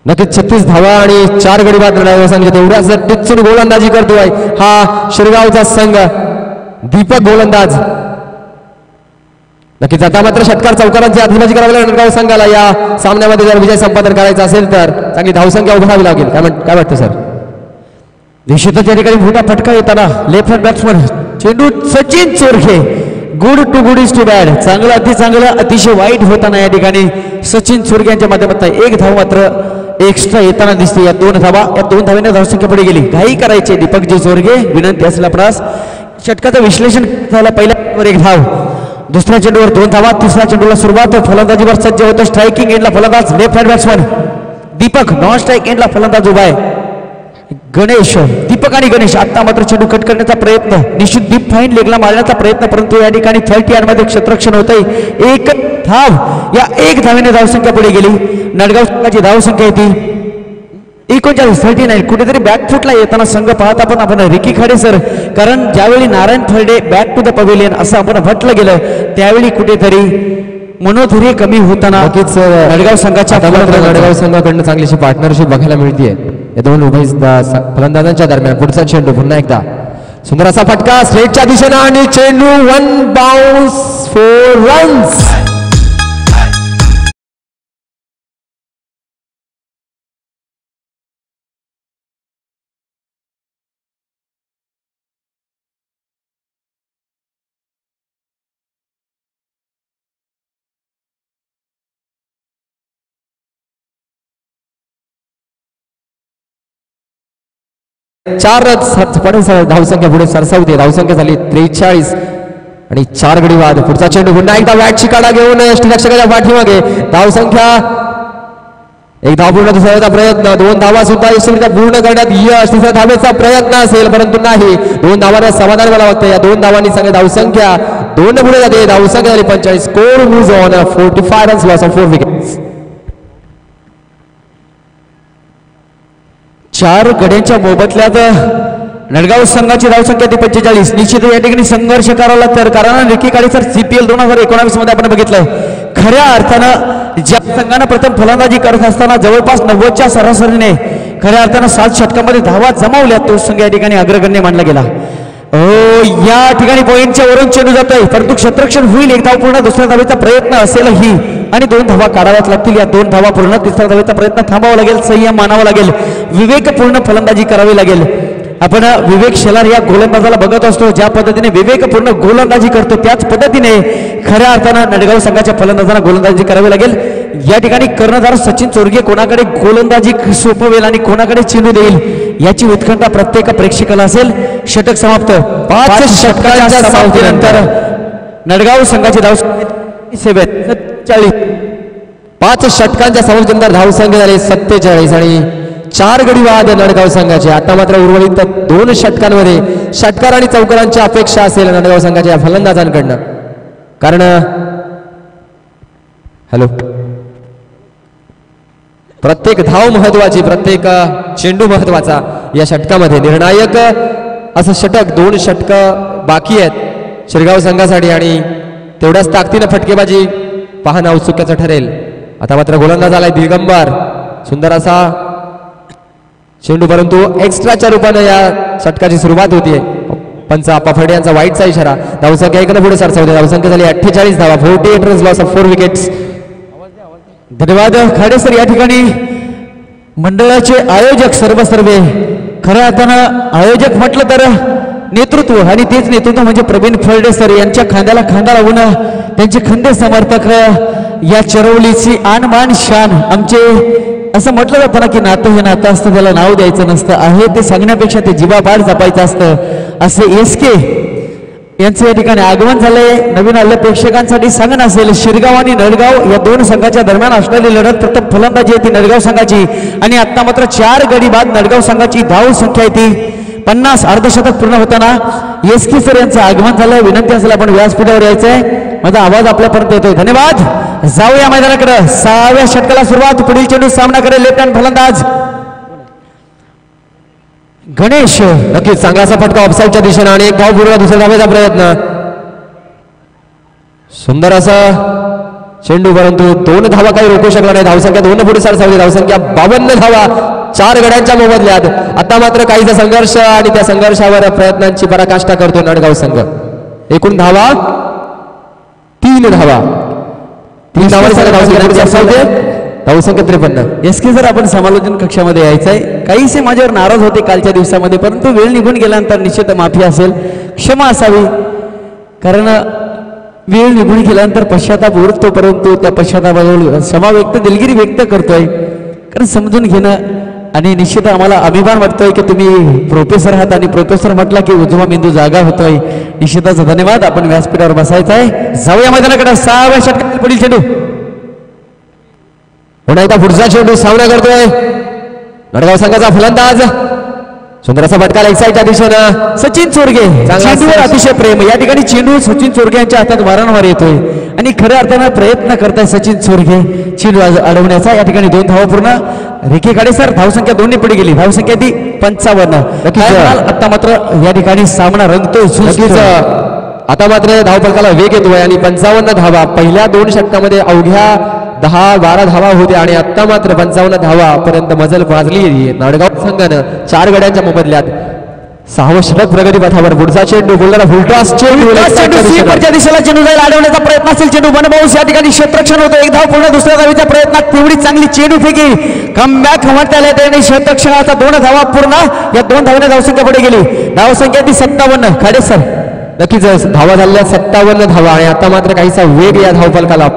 नक्कीच 36 धावा आणि 4 गडी बाद नडगाव संघ. तेवढ्याच टिचून गोलंदाजी करतोय हा शिरगावचा संघ. दीपक गोलंदाज. नक्कीच आता मात्र षटकार चौकारांची आदिबाजी करावी लागेल नडगाव संघाला. या सामन्यामध्ये जर विजय संपादन करायचा असेल तर चांगली धावसंख्या उभारावी लागेल. काय वाटतं सर? निश्चितच या ठिकाणी मोठा फटका येताना लेफ्ट हँड बॅट्समन चेंडू Sachin Chorge. Good to good is too bad. चांगलं अति चांगलं अतिशय वाईट होताना या ठिकाणी सचिन चोरगे यांच्या माध्यमातून 1 धाव मात्र एक्स्ट्रा येताना दिसते. या 2 धावा, या 2 धावेने धावसंख्या पुढे गेली. घाई करायची दीपकजी चोरगे विनंती असेल आपणास. षटकाचं विश्लेषण झालं. पहिल्या 1 धाव, दुसऱ्या चेंडूवर 2 धावा, तिसऱ्या चेंडूला सुरुवात. फलंदाजीवर सज्ज होतो स्ट्रायकिंग एंडला फलंदाज left hand batsman Deepak. Non strike एंडला फलंदाज उभा आहे गणेश. दीपक आणि गणेश. आता मात्र चेंडू कट करण्याचा प्रयत्न, निश्चित डीप फाईन लेगला मारण्याचा प्रयत्न, परंतु या ठिकाणी 30 यार्डमध्ये क्षेत्ररक्षण होतंय. 1 धाव, या 1 धावेने धावसंख्या पुढे गेली. नडगाव संघाची धावसंख्या येते 39. कुठेतरी बॅकफुटला येताना संघ पाहता पण आपण रिकी खाडे सर. कारण ज्यावेळी Narayan Tharde back to the pavilion असं आपण म्हटलं गेलं त्यावेळी कुठेतरी मनोधैर्य कमी होताना नक्कीच नडगाव संघाच्या नडगाव संघाकडनं चांगलीशी पार्टनरशिप बघायला मिळते या दोन उभय फलंदाजांच्या दरम्यान. पुढचा चेंडू पुन्हा एकदा सुंदर असा फटका स्ट्रेटच्या दिशेनं आणि चेंडू 1 बाउन्स 4 रन्स. चार धावसंख्या पुढे सरसावते. धावसंख्या झाली 43 आणि 4 गडी बाद. पुढचा चेंडू पुन्हा एकदा वॅटची काढा घेऊन यष्टीरक्षकाच्या पाठीमागे. धावसंख्या एक धाव पूर्ण, दुसऱ्याचा प्रयत्न, 2 धावा सुद्धा यशस्वीरित्या पूर्ण करण्यात यश. तिसऱ्या धावेचा प्रयत्न असेल परंतु नाही. 2 धावांना समाधान मला वाटतं. या 2 धावांनी सांगा धावसंख्या 2 पुढे जाते. धावसंख्या झाली 45. Score moves on 45 runs loss of 4 wickets. 4 गड्यांच्या मोबदल्यात नडगाव संघाची धावसंख्या ती 45. निश्चित या ठिकाणी संघर्ष करावा लागतं. कारण रिकी काळे सर CPL 2019 मध्ये आपण बघितलं खऱ्या अर्थानं ज्या संघानं प्रथम फलंदाजी करत असताना जवळपास 90च्या सरासरीने खऱ्या अर्थानं 7 षटकांमध्ये धावा जमावल्या तो संघ या ठिकाणी अग्रगण्य मानला गेला. या ठिकाणी पॉईंटच्या वरून चेंडू जातोय परंतु क्षेत्ररक्षण होईल. एक धाव पूर्ण, दुसऱ्या धावेचा प्रयत्न असेलही आणि 2 धावा काढाव्याच लागतील. या 2 धावा पूर्ण, तिसऱ्या धावेचा प्रयत्न थांबावा लागेल, संयम मानावा लागेल, विवेकपूर्ण फलंदाजी करावी लागेल. आपण विवेक शेलार या गोलंदाजाला बघत असतो. ज्या पद्धतीने विवेकपूर्ण गोलंदाजी करतो त्याच पद्धतीने खऱ्या अर्थानं नडगाव संघाच्या फलंदाजांना गोलंदाजी करावी लागेल. या ठिकाणी कर्णधार सचिन चोरगे कोणाकडे गोलंदाजी सोपवेल आणि कोणाकडे चेंडू देईल याची उत्कंठा प्रत्येक प्रेक्षकाला असेल. षटक समाप्त. 5 षटकांच्या समाप्तीनंतर नडगाव संघाची धावसंख्या 47. 5 षटकांच्या समाप्तीनंतर धावसंख्या झाली 47 आणि 4 गडी बाद नडगाव संघाचे. आता मात्र उर्वरित 2 षटकांमध्ये षटकार आणि चौकारांची अपेक्षा असेल नडगाव संघाच्या फलंदाजांकडनं. कारण प्रत्येक धाव महत्वाची, प्रत्येक चेंडू महत्वाचा. या षटकामध्ये निर्णायक असं षटक 2 षटक बाकी आहेत शिरगाव संघासाठी आणि तेवढ्याच ताकदीनं फटकेबाजी पाहणं औत्सुक्याचं ठरेल. आता मात्र गोलंदाज आलाय दिगंबर. सुंदर असा चेंडू परंतु एक्स्ट्राच्या रूपानं या षटकाची सुरुवात होतीये. पंच आप्पा फडे यांचा वाईटचा इशारा. धावसंख्या 1 पुढे सरसावते. धावसंख्या झाली 48 धावा. 48 रन्स लॉस ऑफ 4 विकेट्स. धन्यवाद खाडे सर. या ठिकाणी मंडळाचे आयोजक सर्वे खऱ्या अर्थानं आयोजक म्हटलं तर नेतृत्व आणि तेच नेतृत्व म्हणजे प्रवीण फळडे सर यांच्या खांद्याला खांदा लावून त्यांचे खंदे समर्थक या चरवलीची आन मान शान. आमचे असं म्हटलं जातं ना की नातं हे नातं असतं त्याला नाव द्यायचं नसतं. आहे ते सांगण्यापेक्षा ते जीवाबाड जपायचं असतं. असे SK यांचं या ठिकाणी आगमन झालंय. नवीन आलेल्या प्रेक्षकांसाठी सांगणं असेल शिरगाव आणि नडगाव या 2 संघाच्या दरम्यान असलेली लढत प्रथम फलंदाजी आहे ती नडगाव संघाची आणि आता मात्र 4 गडी बाद नडगाव संघाची धाव संख्या आहे ती 50. अर्धशतक पूर्ण होताना SK सर यांचं आगमन झालंय. विनंती असेल आपण व्यासपीठावर यायचंय. माझा आवाज आपल्यापर्यंत येतोय. धन्यवाद. जाऊया मैदानाकडे. 6व्या षटकाला सुरुवात. पुढील चेंडू सामना करेल लेफ्ट हँड फलंदाज गणेश. नक्कीच चांगला असा फटका ऑफसाईडच्या दिशेनं आणि 1 धाव पूर्ण, दुसऱ्या धावेचा प्रयत्न. सुंदर असा चेंडू परंतु 2 धावा काही रोखू शकला नाही. धावसंख्या 2 पुढे सरसावली. धावसंख्या 52 धावा 4 गड्यांच्या मोबदल्यात. आता मात्र काहीसा संघर्ष आणि त्या संघर्षावर प्रयत्नांची पराकाष्ठा करतो नडगाव संघ. एकूण धावा 3 धावा. 3 धावांनी धावसंख्या 53. SK जर आपण समालोचन कक्षामध्ये यायचंय. काहीसे माझ्यावर नाराज होते कालच्या दिवसामध्ये परंतु वेळ निघून गेल्यानंतर निश्चित माफी असेल, क्षमा असावी. कारण वेळ निघून गेल्यानंतर पश्चाताप उरतो परंतु त्या पश्चातापावर क्षमा व्यक्त दिलगिरी व्यक्त करतोय. कारण समजून घेणं आणि निश्चित आम्हाला अभिमान वाटतोय की तुम्ही प्रोफेसर आहात आणि प्रोफेसर म्हटला की उजवा मेंदू जागा होतोय. निश्चितच धन्यवाद. आपण व्यासपीठावर बसायचं आहे. जाऊया मैदानाकडे. 6व्या षटकातील पुढील चेंडू. पुन्हा एकदा पुढचा चेंडू सामना करतोय नडगाव संघाचा फलंदाज. सुंदर असा फटका लेग साईडच्या दिशेनं सचिन चोरगे. चेंडूवर अतिशय प्रेम. या ठिकाणी चेंडू सचिन चोरगे यांच्या हातात वारंवार येतोय आणि खऱ्या अर्थानं प्रयत्न करताय सचिन चोरगे चेंडू अडवण्याचा. या ठिकाणी 2 धावा पूर्ण. रेखे काढे सर धावसंख्या 2 पुढे गेली. धावसंख्या ती 55. आता मात्र या ठिकाणी सामना रंगतोय. आता मात्र धावफलकाला वेग येतोय आणि 55 धावा. पहिल्या 2 षटकामध्ये अवघ्या 10-12 धावा होत्या आणि आता मात्र 55 धावा पर्यंत मजल वाजली. नाडगाव संघानं 4 गड्यांच्या मोबदल्यात 6वं षटक प्रगती पथावर. पुढचा चेंडू बोलणारा फुलटॉस चेंडू स्वीपरच्या दिशेला चेंडू जाईल, अडवण्याचा प्रयत्न असेल. चेंडू बनबाऊस या ठिकाणी क्षेत्ररक्षण होतं. एक धाव पूर्ण दुसऱ्या धावीच्या प्रयत्नात तेवढी चांगली चेंडू फेकी. कमबॅक म्हणता येईल त्याने. क्षेत्ररक्षणाचा 2 धावा पूर्ण. या 2 धावाने धावसंख्या पुढे गेली. धावसंख्या ती 57. खाडे सर नक्कीच धावा झाल्या 57 धावा आणि आता मात्र काहीसा वेग या धावफलकाला.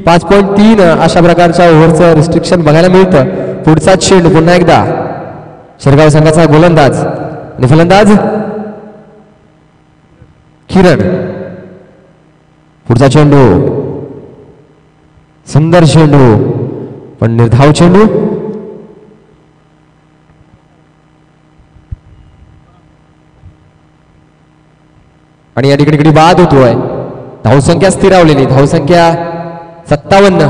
5.3 अशा प्रकारच्या ओव्हरचं रिस्ट्रिक्शन बघायला मिळतं. पुढचा चेंडू पुन्हा एकदा शिरगाव संघाचा गोलंदाज आणि फलंदाज किरण. पुढचा चेंडू सुंदर चेंडू पण निर्धाव चेंडू. आणि या ठिकाणी गडी बाद होतोय. धावसंख्या स्थिरावलेली. धावसंख्या 57.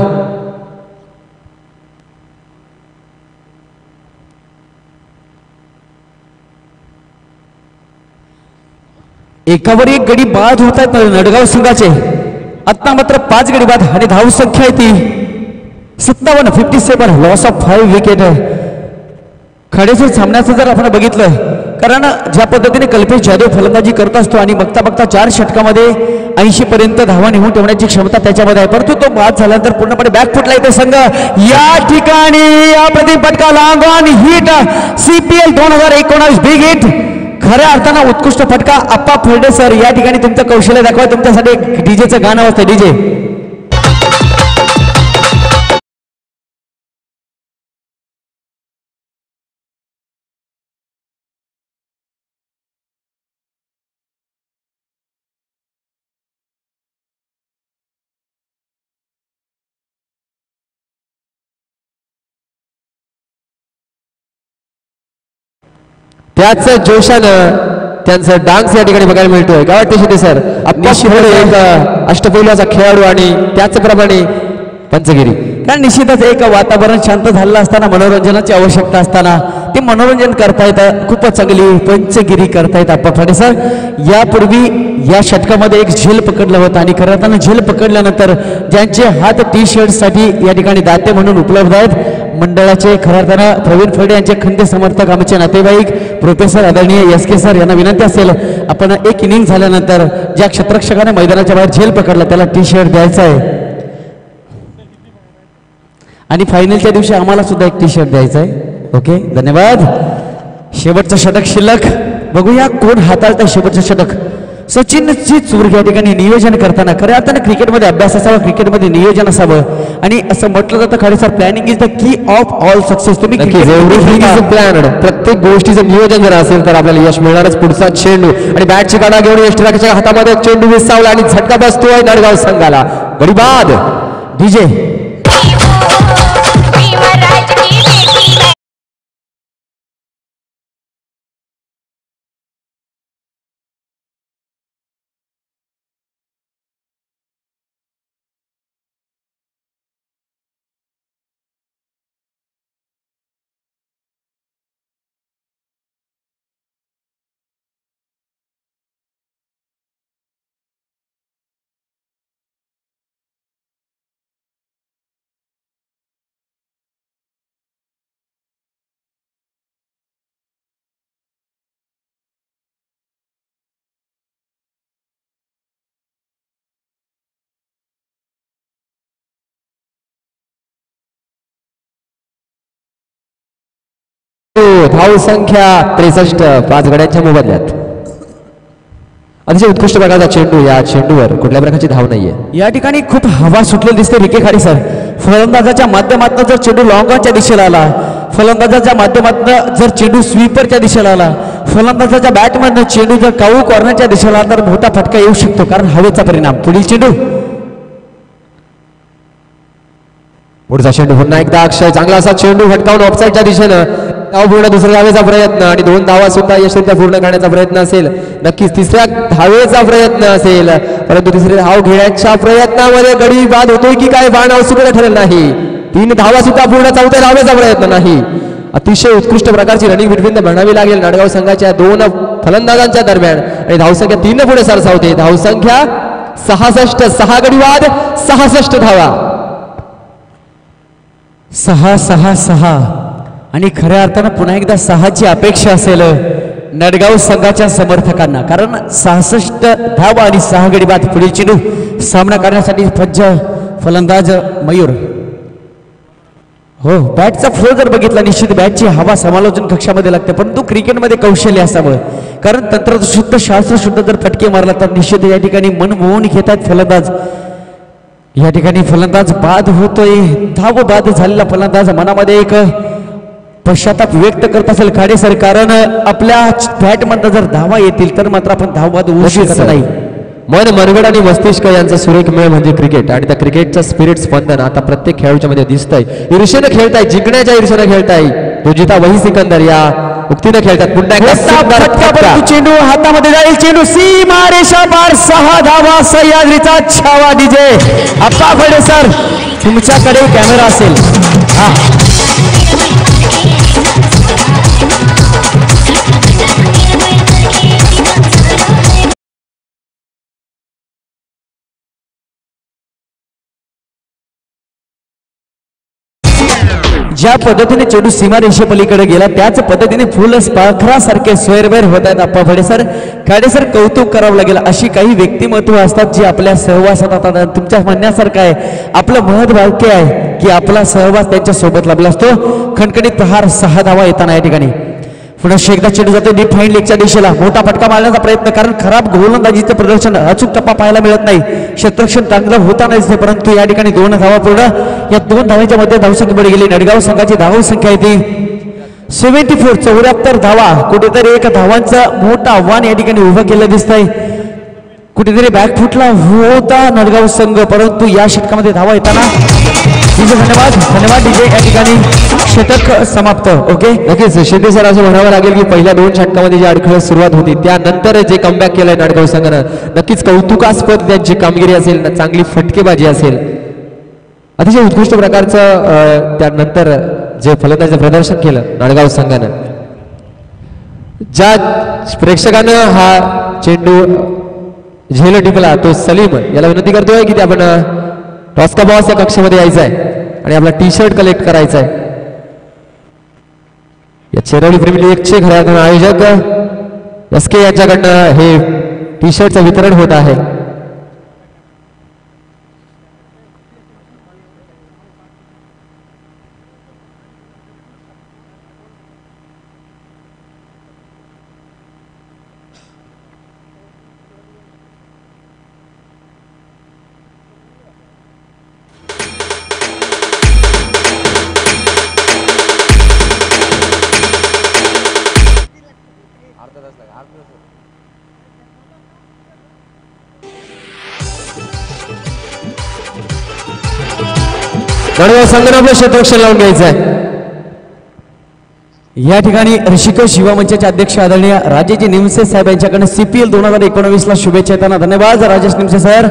एकावर एक गडी बाद होत आहेत नडगाव संघाचे. आता मात्र 5 गडी बाद आणि धावसंख्या आहे ती 57. 57 लॉस ऑफ 5 विकेट. खडेसूर सामन्याचं जर आपण बघितलं, कारण ज्या पद्धतीने कल्पेश जाधव फलंदाजी करत असतो आणि बघता बघता 4 षटकामध्ये 80 पर्यंत धावा निघून ठेवण्याची क्षमता त्याच्यामध्ये आहे. परंतु तो बाद झाल्यानंतर पूर्णपणे बॅकफुटला येतो संघ. या ठिकाणी या प्रदीप फटका long on hit. CPL 2019 big hit. खऱ्या अर्थानं उत्कृष्ट फटका. अप्पा फर्डे सर या ठिकाणी तुमचं कौशल्य दाखवा. तुमच्यासाठी डीजेचं गाणं वाजतं. डीजे त्याच जोशानं त्यांचा डान्स या ठिकाणी बघायला मिळतोय. काय वाटतं शिंदे सर? एक अष्टपैलूचा खेळाडू आणि त्याचप्रमाणे पंचगिरी. कारण निश्चितच एक वातावरण शांत झालेलं असताना, मनोरंजनाची आवश्यकता असताना ते मनोरंजन करतायत. खूपच चांगली पंचगिरी करतायत अप्पा फडे सर. यापूर्वी या षटकामध्ये एक झेल पकडलं होतं आणि खरं अर्थानं झेल पकडल्यानंतर ज्यांचे हात टी-शर्ट साठी या ठिकाणी दाते म्हणून उपलब्ध आहेत मंडळाचे खऱ्या अर्थानं प्रवीण फडे यांचे खंदे समर्थक, आमचे नातेवाईक, प्रोफेसर आदरणीय SK सर यांना विनंती असेल, आपण एक इनिंग झाल्यानंतर ज्या क्षेत्ररक्षकाने मैदानाच्या बाहेर झेल पकडला त्याला टी-शर्ट द्यायचा आहे आणि फायनलच्या दिवशी आम्हाला सुद्धा एक टी-शर्ट द्यायचा आहे. ओके, धन्यवाद. शेवटचं षटक शिल्लक. बघूया कोण हाताळतं शेवटचं षटक. सचिनची चूर या ठिकाणी नियोजन करताना खऱ्या अर्थानं क्रिकेटमध्ये अभ्यास असावा, क्रिकेटमध्ये नियोजन असावं आणि असं म्हटलं जातं खरे sir, planning is the key of all success. तुम्ही प्रत्येक गोष्टीचं नियोजन जर असेल तर आपल्याला यश मिळणारच. पुढचा चेंडू आणि बॅटची काढा घेऊन यष्टीराच्या हातामध्ये चेंडू विसावला आणि झटका बसतोय नाडगाव संघाला. गडी बाद. डीजे धाव संख्या 63. 5 गड्यांच्या मोबदल्यात. अतिशय उत्कृष्ट प्रकारचा चेंडू. या चेंडूवर कुठल्या प्रकारची धाव नाहीये. या ठिकाणी खूप हवा सुटलेली दिसते विके खाडी सर. फलंदाजाच्या माध्यमातून जर चेंडू लॉंगॉनच्या दिशेला आला, फलंदाजाच्या माध्यमातून जर चेंडू स्वीपरच्या दिशेला आला, फलंदाजाच्या बॅटमधनं चेंडू जर काऊ कॉर्नरच्या दिशेला आला तर मोठा फटका येऊ शकतो, कारण हवेचा परिणाम. पुढील चेंडू. पुढचा चेंडू पुन्हा एकदा अक्षय चांगला असा चेंडू फटकावून ऑफसाईडच्या दिशेनं धाव पूर्ण दुसऱ्या धावेचा प्रयत्न आणि 2 धावा सुद्धा यशस्वी पूर्ण करण्याचा प्रयत्न असेल. नक्कीच 3ऱ्या धावेचा प्रयत्न असेल, परंतु 3री धाव घेण्याच्या प्रयत्नामध्ये गडी बाद होतोय की काय बाण सुरू ठरलं नाही. 3 धावा सुद्धा पूर्ण 4थ्या धावेचा प्रयत्न नाही. अतिशय उत्कृष्ट प्रकारची रनिंग बिटवीन म्हणावी लागेल नाडगाव संघाच्या 2 फलंदाजांच्या दरम्यान आणि धावसंख्या 3 पुढे सरसावते. धावसंख्या 66. 6 गडी बाद 66 धावा. 6-6-6 आणि खऱ्या अर्थानं पुन्हा एकदा 6ची अपेक्षा असेल नडगाव संघाच्या समर्थकांना, कारण 66 धावा आणि 6 गडी बाद. पुढील चेंडू सामना करण्यासाठी सज्ज फलंदाज मयूर. हो, बॅटचा फ्लो जर बघितला निश्चित बॅटची हवा समालोचन कक्षामध्ये लागते, परंतु क्रिकेटमध्ये कौशल्य असावं, कारण तंत्रशुद्ध शास्त्रशुद्ध जर फटके मारला तर निश्चित या ठिकाणी मन मोहून घेत आहेत फलंदाज. या ठिकाणी फलंदाज बाद होतोय. धाव बाद झालेला फलंदाज मनामध्ये एक पश्चाताप व्यक्त करत असेल खाडे सर, कारण आपल्या बॅटमधनं जर धावा येतील तर मात्र आपण धाव बाद होऊ शकत नाही. मन मनगड आणि मस्तिष्क यांचा सुरेख मेळ म्हणजे क्रिकेट आणि त्या क्रिकेटचं स्पिरिट स्पंदन आता प्रत्येक खेळाडूच्या मध्ये दिसतंय. ईर्षेनं खेळताय, जिंकण्याच्या ईर्षेनं खेळताय. तो जिता वही सिकंदर या उक्तीनं खेळतात. पुन्हा एकदा चेंडू हातामध्ये जाईल, चेंडू सीमा रेषा पार. 6 धावा. सह्याद्रीचा छावा डीजे. आप्पा फडे सर, तुमच्याकडे कॅमेरा असेल. हा, ज्या पद्धतीने चेंडू सीमा रेषेपलीकडे गेला त्याच पद्धतीने फुल पाखरासारखे स्वैरवैर होत आहेत आप्पा फडे सर. खाडे सर, कौतुक करावं लागेल. अशी काही व्यक्तिमत्व असतात जी आपल्या सहवासात आता तुमच्या म्हणण्यासारखं आहे. आपलं महत्व वाक्य आहे की आपला सहवास त्यांच्या सोबत लाभला असतो. खणखणीत प्रहार. 6 धावा येताना या ठिकाणी पुन्हा एकदा चेंडू जातो डीप फाईन लेगच्या दिशेला. मोठा फटका मारण्याचा प्रयत्न, कारण खराब गोलंदाजीचं प्रदर्शन, अचूक टप्पा पाहायला मिळत नाही. क्षेत्ररक्षण चांगलं होताना दिसते, परंतु या ठिकाणी 2 धावा पूर्ण. या 2 धावांच्या मध्ये धावसंख्येकडे गेली. नडगाव संघाची धावसंख्या आहे ती 74. 74 धावा. कुठेतरी एक धावांचं मोठं आव्हान या ठिकाणी उभं केलं दिसतंय. कुठेतरी बॅक फुटला होता नडगाव संघ, परंतु या षटकामध्ये धावा येताना धन्यवाद. धन्यवाद डीजे. या ठिकाणी षटक समाप्त. ओके, नक्कीच शेट्टी सर, असं म्हणावं लागेल की पहिल्या 2 षटकामध्ये जी अडखळ सुरुवात होती त्यानंतर जे कमबॅक केलंय नाडगाव संघानं, नक्कीच कौतुकास्पद त्यांची कामगिरी असेल, चांगली फटकेबाजी असेल, अतिशय उत्कृष्ट प्रकारचं त्यानंतर जे फलंदाजीचं प्रदर्शन केलं नाडगाव संघानं. ज्या प्रेक्षकानं हा चेंडू झेल टिकला तो सलीम याला विनंती करतोय की आपण टॉस का बॉस या कक्षामध्ये यायचं आहे आणि आपला टी शर्ट कलेक्ट करायचा आहे. या चेरवली प्रीमियर लीगचे खऱ्या आयोजक एसके यांच्याकडनं हे टी शर्टचं वितरण होत आहे. नडगाव संघानं आपलं क्षेत्ररक्षण लावून घ्यायचं आहे. या ठिकाणी ऋषिकेश युवा मंचाचे अध्यक्ष आदरणीय राजेश निमसे साहेब यांच्याकडे CPL 2019 ला शुभेच्छा येताना. धन्यवाद राजेश निमसे सर,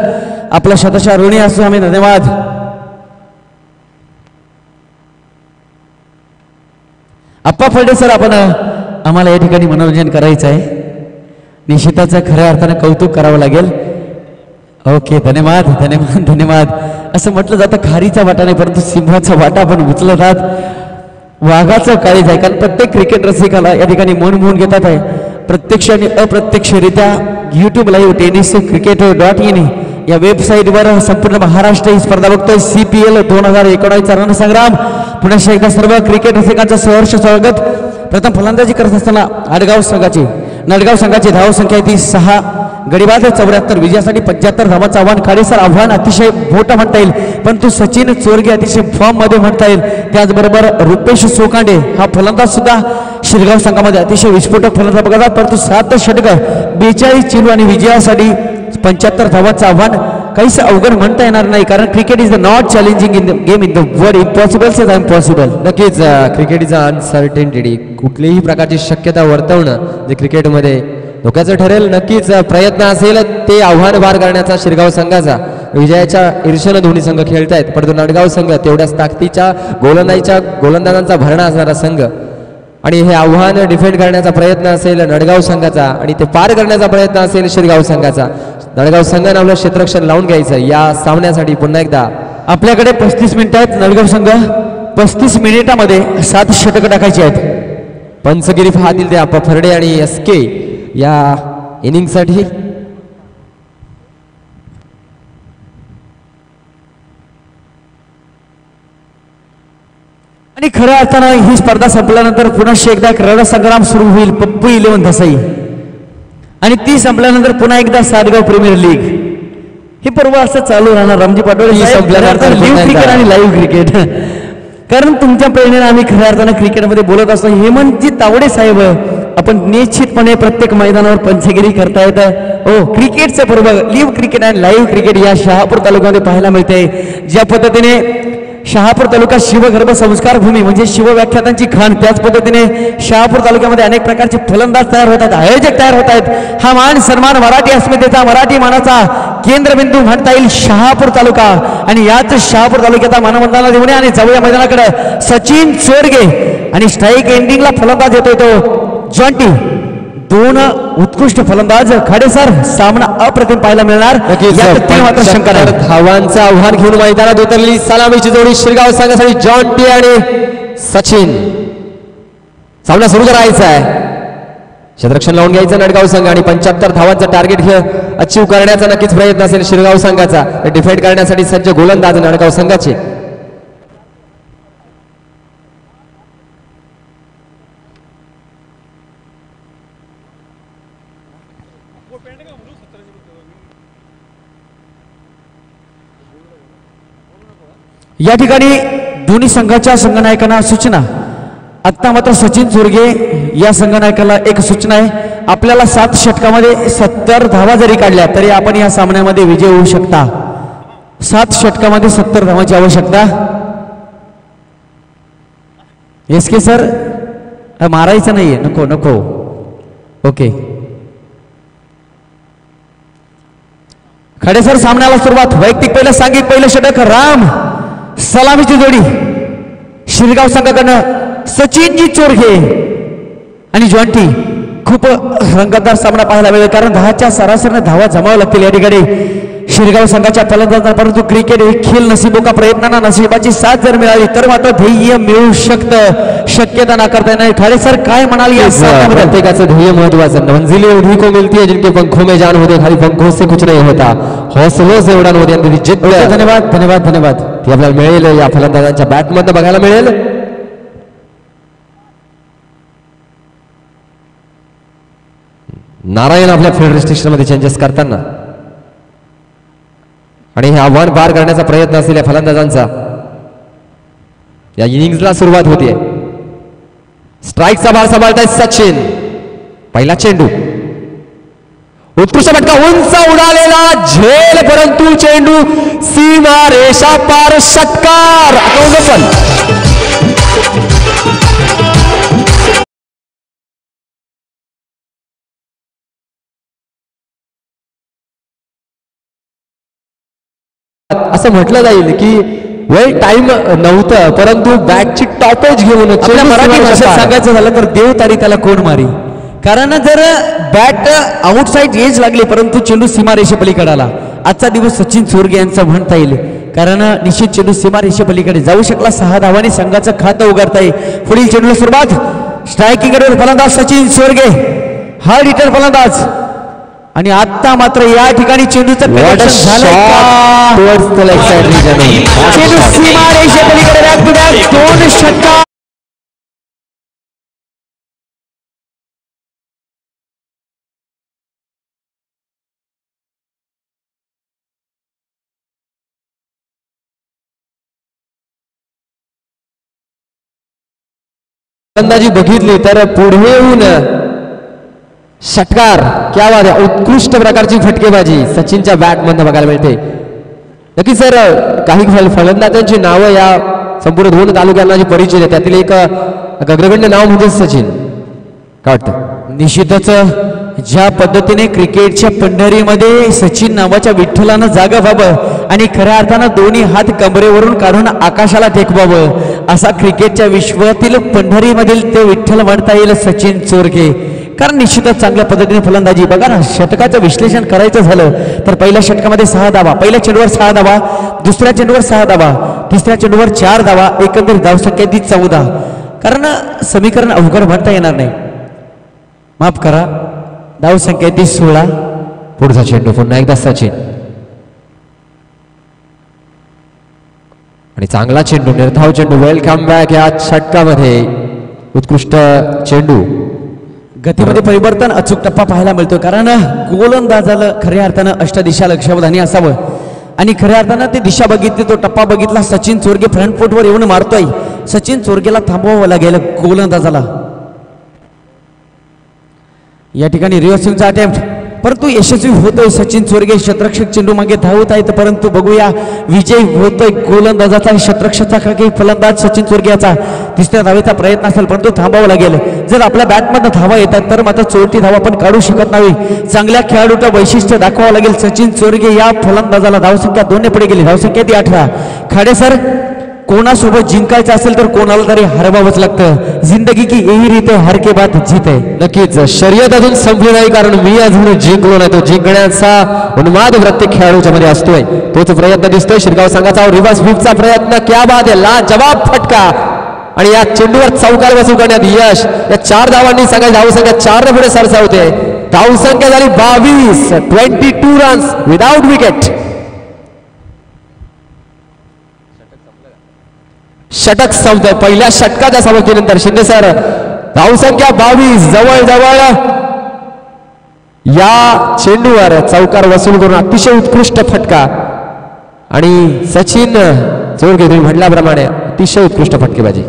आपला शतशः ऋणी असू आम्ही. धन्यवाद. आप्पा फडे सर, आपण आम्हाला या ठिकाणी मनोरंजन करायचं आहे, निश्चितच खऱ्या अर्थाने कौतुक करावं लागेल. ओके, धन्यवाद धन्यवाद धन्यवाद. असं म्हटलं जातं खारीचा वाटा नाही, परंतु सिंहाचा वाटा पण उचलतात. वाघाचं काळीज आहे, कारण प्रत्येक क्रिकेट रसिकाला या ठिकाणी मन मोहून घेतात आहे. प्रत्यक्ष आणि अप्रत्यक्षरित्या YouTube लाईव्ह टेनिस cricket.in या वेबसाईटवर संपूर्ण महाराष्ट्र ही स्पर्धा बघतोय. CPL 2019 रणसंग्राम. पुन्हा एकदा सर्व क्रिकेट रसिकांचं सहर्ष स्वागत. प्रथम फलंदाजी करत असताना नडगाव संघाची धावसंख्या ती 6 गडीबाद 74. विजयासाठी 75 धावांचं आव्हान. खाडेसर, आव्हान अतिशय मोठं म्हणता येईल, परंतु सचिन चोरगे अतिशय फॉर्म मध्ये म्हणता येईल. त्याचबरोबर रुपेश सोकांडे हा फलंदाज सुद्धा शिरगाव संघामध्ये अतिशय विस्फोटक फलंदाज बघतात, परंतु 7 षटकं 42 चेंडू आणि विजयासाठी 75 धावांचं आव्हान काहीच अवघड म्हणता येणार नाही, कारण cricket is the not challenging in the game in the word impossible says impossible. नक्कीच क्रिकेट इज अनसर्टेनिटी. कुठलीही प्रकारची शक्यता वर्तवणं जे क्रिकेटमध्ये धोक्याचं ठरेल. नक्कीच प्रयत्न असेल ते आव्हान पार करण्याचा शिरगाव संघाचा. विजयाच्या ईर्षेनं दोन्ही संघ खेळतायत, परंतु नडगाव संघ तेवढ्याच ताकदीच्या गोलंदाजांचा भरणा असणारा संघ. आणि हे आव्हान डिफेंड करण्याचा प्रयत्न असेल नडगाव संघाचा आणि ते पार करण्याचा प्रयत्न असेल शिरगाव संघाचा. नडगाव संघाने आपलं क्षेत्ररक्षण लावून घ्यायचं या सामन्यासाठी. पुन्हा एकदा आपल्याकडे 35 मिनिटं आहेत. नडगाव संघ 35 मिनिटामध्ये 7 षटकं टाकायची आहेत. पंचगिरी फातील त्या फरडे आणि SK या इनिंगसाठी. आणि खऱ्या अर्थानं ही स्पर्धा संपल्यानंतर पुन्हा एकदा एक रणसंग्राम सुरू होईल. पप्पू 11 धसाई आणि ती संपल्यानंतर पुन्हा एकदा सातगाव प्रीमियर लीग. हे पर्व असं चालू राहणार. रामजी पाटोळे संपल्यानंतर लिव्ह क्रिकेट आणि लाईव्ह क्रिकेट. कारण तुमच्या प्रेरणेने आम्ही खऱ्या अर्थानं क्रिकेटमध्ये बोलत असतो. हेमंतजी तावडे साहेब आपण निश्चितपणे प्रत्येक मैदानावर पंचगिरी करतायत. हो, क्रिकेटचं पर्व लिव्ह क्रिकेट आणि लाईव्ह क्रिकेट या शहापूर तालुक्यामध्ये पाहायला मिळते. ज्या पद्धतीने शहापूर तालुका शिवगर्भ संस्कार भूमी म्हणजे शिवव्याख्यातांची खाण, त्याच पद्धतीने शहापूर तालुक्यामध्ये अनेक प्रकारचे फलंदाज तयार होतात, आयोजक तयार होत आहेत. हा मान सन्मान मराठी अस्मितेचा, मराठी मानाचा केंद्रबिंदू म्हणता येईल शहापूर तालुका. आणि याच शहापूर तालुक्याचा मानवंदना देऊन आणि जाऊया मैदानाकडे. सचिन चोरगे आणि स्ट्राईक एंडिंगला फलंदाज येतोय तो जॉन्टी. 2 उत्कृष्ट फलंदाज. खाडे सर, सामना अप्रतिम पाहायला मिळणार. मात्र शंका नाही. धावांचं आव्हान घेऊन मैदानात उतरली सलामीची जोडी शिरगाव संघासाठी जॉन्टी आणि सचिन. सामना सुरू करायचा आहे. क्षेत्ररक्षण लावून घ्यायचं नडगाव संघ आणि 75 धावांचा टार्गेट अचीव करण्याचा नक्कीच प्रयत्न असेल शिरगाव संघाचा. डिफेंड करण्यासाठी सज्ज गोलंदाज नडगाव संघाचे. या ठिकाणी दोन्ही संघाच्या संघनायकांना सूचना. आता मात्र सचिन चोरगे या संघनायकाला एक सूचना आहे. आपल्याला 7 षटकामध्ये 70 धावा जरी काढल्या तरी आपण या सामन्यामध्ये विजय होऊ शकता. 7 षटकामध्ये 70 धावांची आवश्यकता. SK सर मारायचं नाहीये. नको नको. ओके खडे सर, सामन्याला सुरुवात. वैयक्तिक पहिलं सांघिक पहिलं षटक. राम सलामीची जोडी शिरगाव संघाकडनं सचिनजी चोरगे आणि जॉन्टी. खूप रंगतदार सामना पाहायला मिळेल कारण 10च्या सरासरीने धावा जमाव्या लागतील या ठिकाणी शिरगाव संघाच्या फलंदाजांना. परंतु क्रिकेट हे खेळ नशिबो का प्रयत्नांना नशिबाची साथ जर मिळाली तर मात्र ध्येय मिळू शकतं. शक्यता नाकारता नाही. खाडे सर काय म्हणाल या प्रत्येकाचं ध्येय महत्वाचं. मंजिल उन्हीं को मिलती है जिनके पंखों में जान होते, खाली पंखों से कुछ नहीं होता. हौसलों से उडान होते. धन्यवाद धन्यवाद धन्यवाद. ती आपल्याला मिळेल या फलंदाजांच्या बॅटमधनं बघायला मिळेल. नारायण आपल्या फील्ड रिस्ट्रिक्शन मध्ये चेंजेस करताना आणि हे आव्हान पार करण्याचा प्रयत्न असेल या फलंदाजांचा. या इनिंग्सला सुरुवात होते. स्ट्राईकचा भार सांभाळताय सचिन. पहिला चेंडू उत्कृष्ट फटका उंच उडालेला झेल, परंतु चेंडू सीमा रेषा पार. षटकार. असं म्हटलं जाईल की वेल टाइम नव्हतं परंतु बॅटची टॉपेज घेऊन आपल्या मराठी भाषेत सांगायचं झालं तर देव तारी त्याला कोण मारी. कारण जर बॅट आउटसाइड एज लागली परंतु चेंडू सीमारेषेपलीकडे आला. आजचा दिवस सचिन चोरगे यांचा म्हणता येईल कारण निश्चित चेंडू सीमारेषेपलीकडे जाऊ शकला. 6 धावांनी संघाचं खातं उघडता येईल. पुढील चेंडूला सुरुवात. स्ट्रायकिंग फलंदाज सचिन चोरगे, हार्ड हिटर फलंदाज. आणि आता मात्र या ठिकाणी चेंडूचं कनेक्शन झालं. चेंडू सीमारेषेपलीकडे बॅक टू बॅक 2 षटकार. फलंदाजी बघितली तर पुढे येऊन षटकार. क्या बात आहे. उत्कृष्ट प्रकारची फटकेबाजी सचिनच्या बॅट मधून बघायला मिळते. नक्की सर काही फलंदाजांची नावं या संपूर्ण 2 तालुक्यांना जी परिचित आहे त्यातील एक अग्रगण्य नाव म्हणजे सचिन. काय वाटतं? निश्चितच ज्या पद्धतीने क्रिकेटच्या पंढरीमध्ये सचिन नावाच्या विठ्ठलानं जागा व्हावं आणि खऱ्या अर्थानं दोन्ही हात कमरेवरून काढून आकाशाला टेकवावं असा क्रिकेटच्या विश्वातील पंढरीमधील ते विठ्ठल म्हणता येईल सचिन चोरगे. कारण निश्चितच चांगल्या पद्धतीने फलंदाजी. बघा ना, षटकाचं विश्लेषण करायचं झालं तर पहिल्या षटकामध्ये 6 धावा, पहिल्या चेंडूवर 6 धावा, दुसऱ्या चेंडूवर 6 धावा, तिसऱ्या चेंडूवर 4 धावा, एकंदरीत धावसंख्या ती 14. कारण समीकरण अवघड म्हणता येणार नाही, माफ करा, धावसंख्या ती 16. पुढचा चेंडू पुन्हा एकदा सचिन आणि चांगला चेंडू, निर्धाव चेंडू. वेलकम बॅक या षटकामध्ये. उत्कृष्ट चेंडू. गतीमध्ये परिवर्तन, अचूक टप्पा पाहायला मिळतो. कारण गोलंदाजाला खऱ्या अर्थानं अष्टदिशा लक्षावधानी असावं आणि खऱ्या अर्थानं ती दिशा बघितली, तो टप्पा बघितला. सचिन चोरगे फ्रंट फुटवर येऊन मारतोय. सचिन चोरगेला थांबवावं लागेल गोलंदाजाला. या ठिकाणी रिव्हर्सिंगचा अटेम्प्ट, परंतु यशस्वी होतोय सचिन चोरगे. शतरक्षक चेंडू मागे धावत आहेत, परंतु बघूया विजय होतोय गोलंदाजाचा. शतरक्षकाचा काही फलंदाज सचिन चोरगे याचा तिसऱ्या धावेचा प्रयत्न असेल, परंतु थांबावं लागेल. जर आपल्या बॅटमधनं धावा येतात तर मात्र चोरटी धावा पण काढू शकत नाही. चांगल्या खेळाडूचं वैशिष्ट्य दाखवावं लागेल सचिन चोरगे या फलंदाजाला. धावसंख्या 2 ने पुढे गेली, धावसंख्या ती 18. खाडे सर, कोणासोबत जिंकायचं असेल तर कोणाला तरी हरवावंच लागतं. जिंदगी की यही रीत है, हर के बाद जीत है. नक्कीच शर्यत अजून संपली नाही, कारण मी अजून जिंकलो नाही. तो जिंकण्याचा उन्माद प्रत्येक खेळाडूच्या मध्ये असतोय. तोच प्रयत्न दिसतोय शिरगाव संघाचा. रिव्हर्स स्वीपचा प्रयत्न, क्या बात आहे, लाजवाब फटका आणि या चेंडूवर चौकार बसू करण्यात यश. या 4 धावांनी सगळ्या धावसंख्या 4 ने पुढे सरसावते. धावसंख्या झाली 22. 22 रन्स विदाउट विकेट. षटक संपतोय. पहिल्या षटकाच्या समाप्तीनंतर शिंदे सर, धावसंख्या 22. जवळ या चेंडूवर चौकार वसूल करून अतिशय उत्कृष्ट फटका आणि सचिन चोरगे तुम्ही म्हटल्याप्रमाणे अतिशय उत्कृष्ट फटकेबाजी.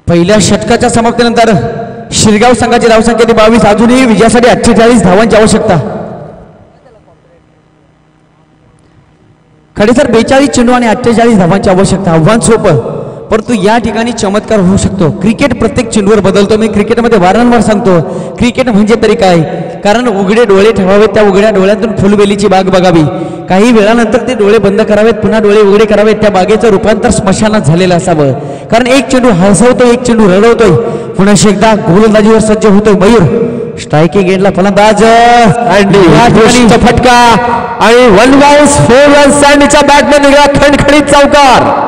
पहिल्या षटकाच्या समाप्तीनंतर शिरगाव संघाची धावसंख्या ती 22. अजूनही विजयासाठी 48 धावांची आवश्यकता. खडे सर, 42 चेंडू आणि 48 धावांची आवश्यकता. आव्हान सोपं, परंतु या ठिकाणी चमत्कार होऊ शकतो. क्रिकेट प्रत्येक चेंडूवर बदलतो. मी क्रिकेटमध्ये वारंवार सांगतो, क्रिकेट म्हणजे तरी काय. कारण उघडे डोळे ठेवावेत, त्या उघड्या डोळ्यातून फुलवेलीची बाग बघावी. काही वेळानंतर ते डोळे बंद करावेत, पुन्हा डोळे उघडे करावेत. त्या बागेचं रूपांतर स्मशानात झालेलं असावं. कारण एक चेंडू हसवतोय, एक चेंडू रडवतोय. पुन्हा एकदा गोलंदाजीवर सज्ज होतोय मयूर. स्ट्रायकिंग एंडला फलंदाज फटका आणि 1 बाउन्स 4 रन्स. सँडीच्या बॅटने निघाला खणखणीत चौकार.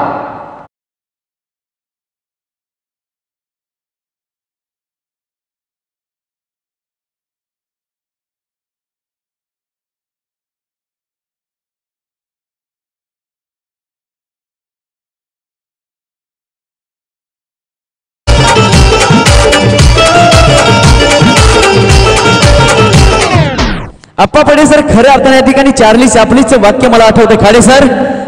अप्पा पडे सर, खऱ्या अर्थाने या ठिकाणी चार्ली चॅपलिसचं वाक्य मला आठवतं. खाडे सर,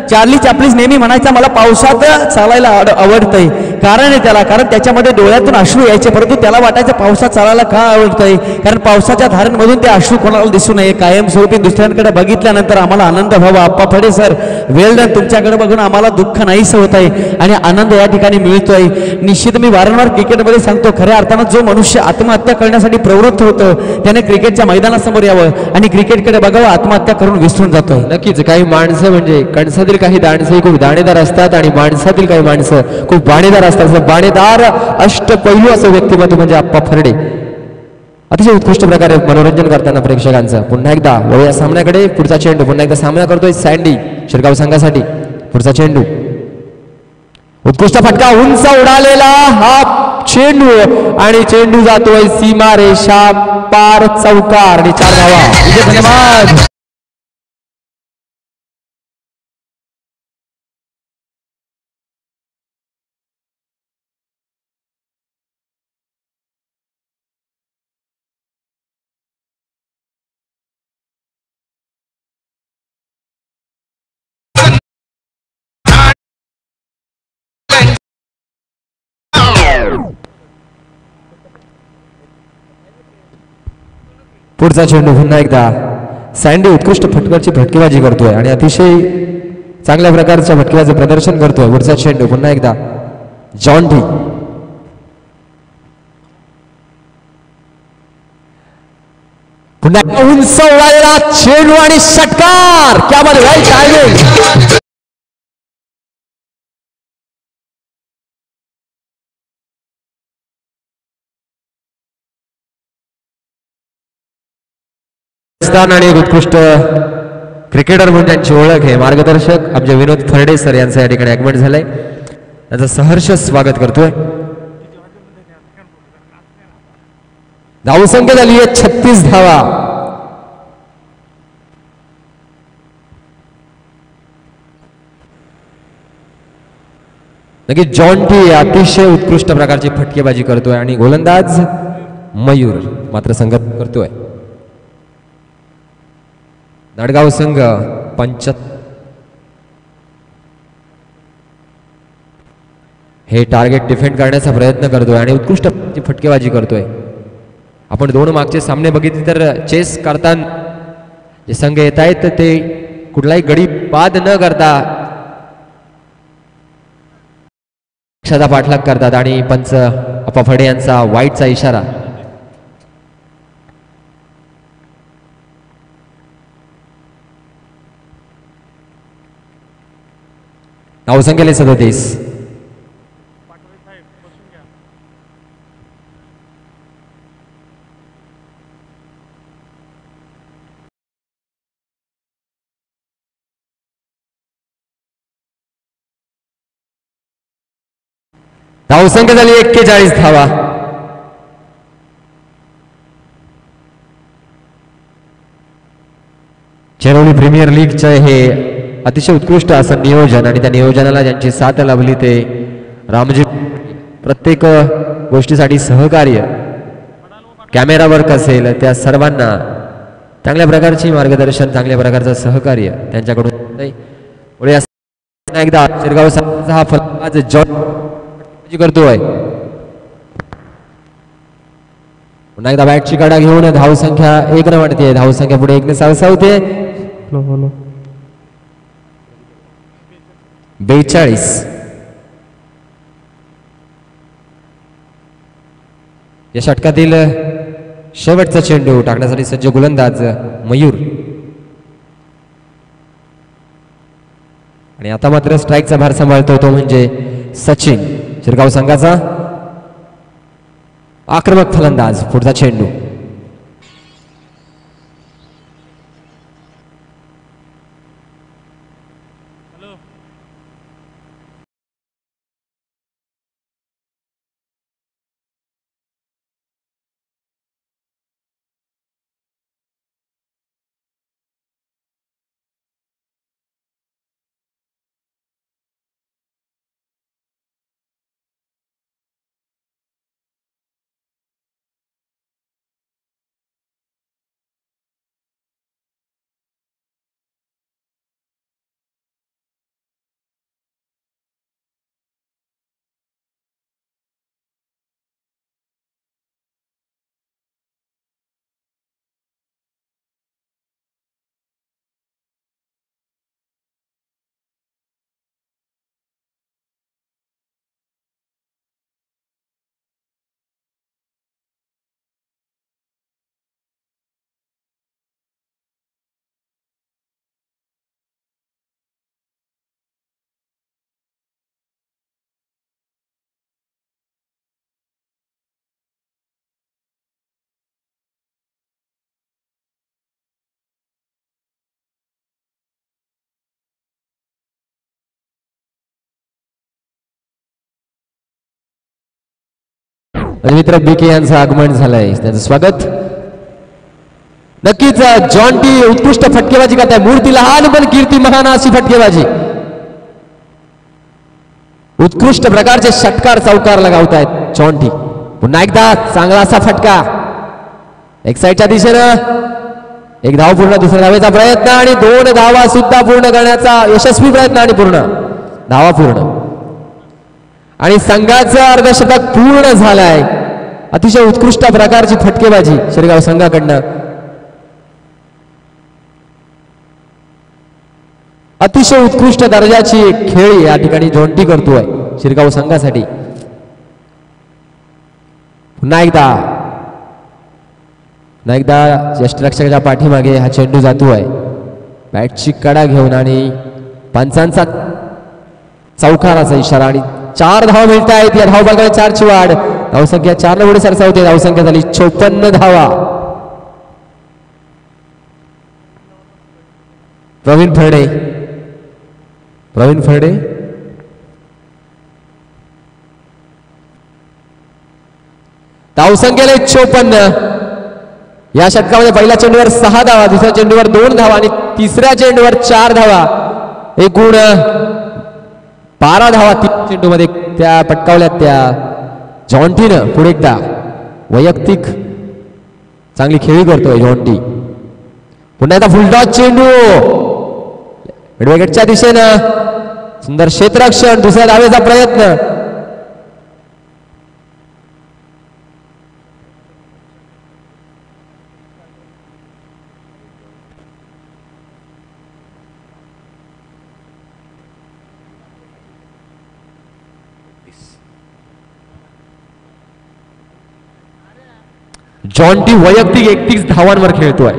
चार्ली चॅपलिस नेहमी म्हणायचा, मला पावसात चालायला आवडतंय. कारण आहे त्याला, कारण त्याच्यामध्ये डोळ्यातून अश्रू यायचे, परंतु त्याला वाटायचं पावसात चालायला का आवडतंय, कारण पावसाच्या धारांमधून ते अश्रू कोणाला दिसू नये. कायमस्वरूपी दुसऱ्यांकडे बघितल्यानंतर आम्हाला आनंद व्हावा. अप्पा पडे सर, वेल डन. तुमच्याकडे बघून आम्हाला दुःख नाहीसं होत आहे आणि आनंद या ठिकाणी मिळतोय. निश्चित मी वारंवार क्रिकेटमध्ये सांगतो, खऱ्या अर्थानं जो मनुष्य आत्महत्या करण्यासाठी प्रवृत्त होतो त्याने क्रिकेटच्या मैदानासमोर यावं आणि क्रिकेटकडे बघावं. आत्महत्या करून विसरून जातोय. नक्कीच काही माणसं म्हणजे कणसातील काही दाणसंही खूप दाणेदार असतात आणि माणसातील काही माणसं खूप बाणेदार असतात. बाणेदार अष्टपैलू असं व्यक्तिमत्व म्हणजे अप्पा फरडे. अतिशय उत्कृष्ट प्रकारे मनोरंजन करताना प्रेक्षकांचं. पुन्हा एकदा वळूया सामन्याकडे. पुढचा चेंडू पुन्हा एकदा सामना करतोय सँडी शिरगाव संघासाठी. पुढचा चेंडू, उत्कृष्ट फटका, उंच उडालेला हा चेंडू आणि चेंडू जातोय सीमा रेषा पार, चौकार आणि 4 धावा. धन्यवाद. पुढचा चेंडू पुन्हा एकदा सँडी उत्कृष्ट फटकाची फटकेबाजी करतोय आणि अतिशय चांगल्या प्रकारच्या फटक्याचं प्रदर्शन करतोय. पुढचा चेंडू पुन्हा एकदा जॉन्टी. पुन्हा उंच उडालेला चेंडू आणि षटकार. क्या बात है, टायमिंग. आणि एक उत्कृष्ट क्रिकेटर म्हणून त्यांची ओळख आहे. मार्गदर्शक आमचे विनोद फरडे सर यांचं या ठिकाणी आगमन झालंय. त्यांचं सहर्ष स्वागत करतोय. धावसंख्या झाली आहे 36 धावा. नक्की जॉन्टी अतिशय उत्कृष्ट प्रकारची फटकेबाजी करतोय आणि गोलंदाज मयूर मात्र संघर्ष करतोय. नाडगाव संघ 75 हे टार्गेट डिफेंड करण्याचा प्रयत्न करतोय आणि उत्कृष्ट फटकेबाजी करतोय. आपण दोन मागचे सामने बघितले तर चेस करताना जे संघ येत आहेत ते कुठलाही गडी बाद न करता लक्षाचा पाठलाग करतात आणि पंच अप्पा फडे यांचा वाईटचा इशारा. धावसंख्येला 37. धावसंख्या झाली 41 धावा. चेरोली प्रीमियर लीगचे हे अतिशय उत्कृष्ट असं नियोजन आणि त्या नियोजनाला ज्यांची साथ लाभली ते रामजी. प्रत्येक गोष्टीसाठी सहकार्य, कॅमेरा वर्क असेल त्या सर्वांना चांगल्या प्रकारची मार्गदर्शन, चांगल्या प्रकारचं सहकार्य त्यांच्याकडून. पुढे एकदा शिरगाव संघाचा हा फलंदाज जॉन करतोय. पुन्हा एकदा बॅटची कडा घेऊन धावसंख्या 1 न वाढते. धावसंख्या पुढे 1 ने सरसावते. 42. या षटकातील शेवटचा चेंडू टाकण्यासाठी सज्ज गोलंदाज मयूर. आणि आता मात्र स्ट्राईकचा भार सांभाळतो तो म्हणजे सचिन. शिरगाव संघाचा आक्रमक फलंदाज. पुढचा चेंडू मित्र बीके यांचं आगमन झालंय. त्याचं स्वागत. नक्कीच जॉन्टी उत्कृष्ट फटकेबाजी करताय. मूर्ती लहान पण कीर्ती महान अशी फटकेबाजी. उत्कृष्ट प्रकारचे षटकार चौकार लगावतायत जॉन्टी. पुन्हा एकदा चांगला असा फटका एक साईडच्या दिशेनं. एक धाव पूर्ण. दुसऱ्या धावेचा प्रयत्न आणि 2 धावा सुद्धा पूर्ण करण्याचा यशस्वी प्रयत्न आणि पूर्ण धावा पूर्ण. आणि संघाचं अर्धशतक पूर्ण झालंय. अतिशय उत्कृष्ट प्रकारची फटकेबाजी शिरगाव संघाकडनं. अतिशय उत्कृष्ट दर्जाची खेळी या ठिकाणी जोंटी करतोय शिरगाव संघासाठी. पुन्हा एकदा यष्टरक्षकाच्या पाठीमागे हा चेंडू जातोय बॅटची कडा घेऊन आणि पंचांचा चौकाराचा इशारा आणि 4 धावा मिळत आहेत. या धावभागाने 4ची वाढ. धावसंख्या 4 ने पुढे सरसावते. धावसंख्या झाली 54 धावा. प्रवीण फरडे धावसंख्येला 54. या षटकामध्ये पहिल्या चेंडूवर 6 धावा, दुसऱ्या चेंडूवर 2 धावा आणि तिसऱ्या चेंडूवर 4 धावा. एकूण 12 धावा 3 चेंडूमध्ये त्या पटकावल्यात त्या जॉन्टीनं. पुढे एकदा वैयक्तिक चांगली खेळी करतोय जॉन्टी. पुन्हा एकदा फुलटॉस चेंडू मिडविकेटच्या दिशेनं. सुंदर क्षेत्ररक्षण. दुसऱ्या धावेचा प्रयत्न. जॉन्टी वैयक्तिक 31 धावांवर खेळतोय.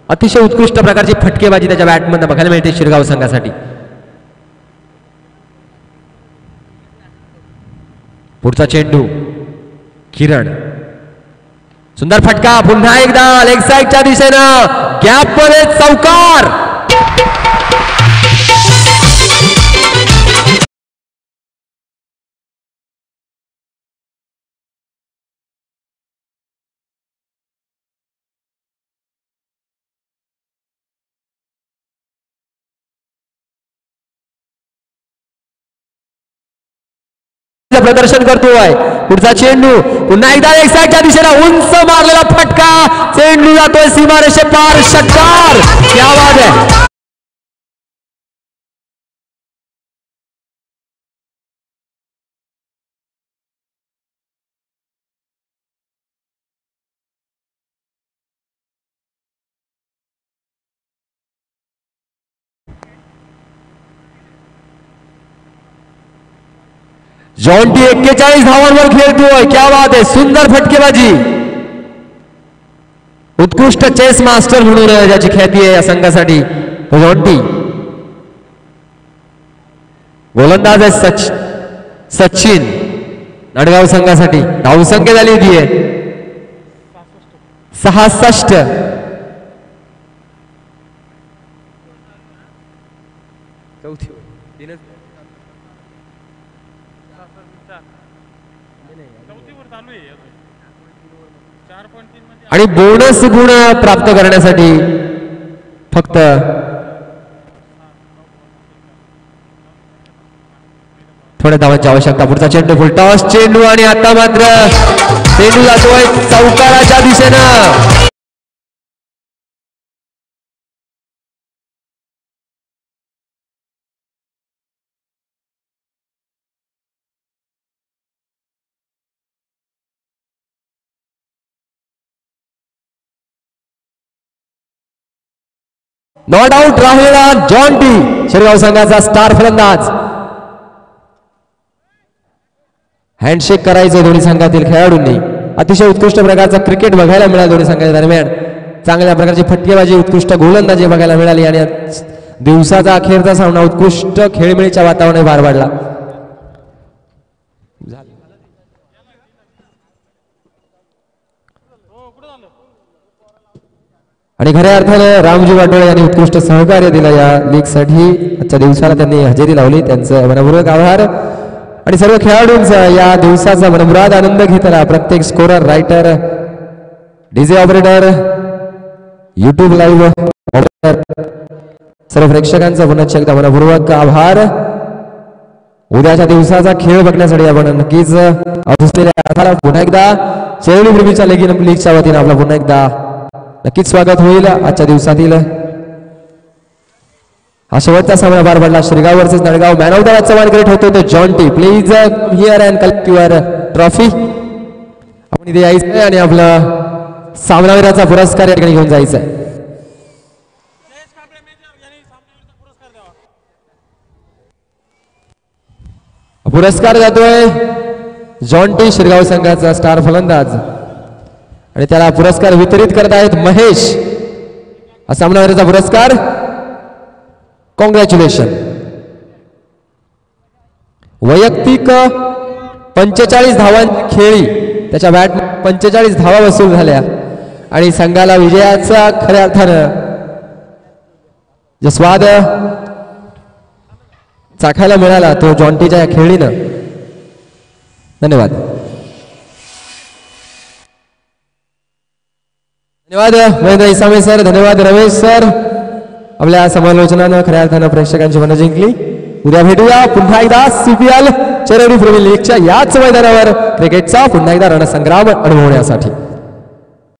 अतिशय उत्कृष्ट प्रकारची फटकेबाजी त्याच्या बॅटमधून बघायला मिळते शिरगाव संघासाठी. पुढचा चेंडू किरण. सुंदर फटका. पुन्हा एकदा लेग साइडच्या दिशेनं गॅप मध्ये चौकार. प्रदर्शन करतोय. पुढचा चेंडू पुन्हा एकदा एक साइडच्या दिशेला उंच मारलेला फटका. चेंडू जातोय सीमारेषे पार. षटकार. क्या बात है. जॉन्टी 41 धावांवर खेळतोय. क्या बात आहे. सुंदर फटकेबाजी. उत्कृष्ट चेस मास्टर म्हणून ज्याची ख्याती आहे या संघासाठी जॉन्टी. गोलंदाज आहे सचिन नडगाव संघासाठी. धावसंख्या झाली होती 66. आणि बोनस गुण प्राप्त करण्यासाठी फक्त थोड्या धावांची आवश्यकता. पुढचा चेंडू फुलटॉस चेंडू आणि आता मात्र चेंडू जातोय चौकाराच्या दिशेनं. नॉट आउट राहिलेला जॉन्टी शिरगाव संघाचा स्टार फलंदाज. हँडशेक करायचं दोन्ही संघातील खेळाडूंनी. अतिशय उत्कृष्ट प्रकारचा क्रिकेट बघायला मिळाला दोन्ही संघाच्या दरम्यान. चांगल्या प्रकारची फटकेबाजी उत्कृष्ट गोलंदाजी बघायला मिळाली आणि दिवसाचा अखेरचा सामना उत्कृष्ट खेळमेळीच्या वातावरणात पार पडला. आणि खऱ्या अर्थानं रामजी वाटोळे यांनी उत्कृष्ट सहकार्य दिलं या लीगसाठी. आजच्या दिवसाला त्यांनी हजेरी लावली. त्यांचं मनपूर्वक आभार. आणि सर्व खेळाडूंचा या दिवसाचा मनमुराद आनंद घेतला. प्रत्येक scorer, writer, DJ operator, YouTube live operator, सर्व प्रेक्षकांचा पुन्हा एकदा मनपूर्वक आभार. उद्याच्या दिवसाचा खेळ बघण्यासाठी आपण नक्कीच पुन्हा एकदा चेरवली प्रेमीच्या लीगच्या वतीनं आपला पुन्हा एकदा नक्कीच स्वागत होईल. आजच्या दिवसातील हा शेवटचा सामना पार पडला. शिरगाववरच नडगाव मॅन ऑफ द मॅचचा मान क्रिएट होतो तो Jonty. Please here and collect your trophy. आपण इथे यायचं आणि आपला सामनावीराचा पुरस्कार या ठिकाणी घेऊन जायचा आहे. पुरस्कार जातोय जॉन्टी शिरगाव संघाचा स्टार फलंदाज आणि त्याला पुरस्कार वितरित करत आहेत महेश. सामनावीराचा पुरस्कार. कॉंग्रॅच्युलेशन. वैयक्तिक 45 धावांची खेळी त्याच्या बॅट 45 धावा वसूल झाल्या आणि संघाला विजयाचा खऱ्या अर्थानं जो स्वाद चाखायला मिळाला तो जॉन्टीच्या या खेळीनं. धन्यवाद. धन्यवाद महेंद्र इसामे सर. धन्यवाद रमेश सर. आपल्या समालोचनानं खऱ्या अर्थानं प्रेक्षकांची मनं जिंकली. उद्या भेटूया पुन्हा एकदा CPL चेरवली प्रीमियर लीगच्या याच मैदानावर क्रिकेटचा पुन्हा एकदा रणसंग्राम अनुभवण्यासाठी.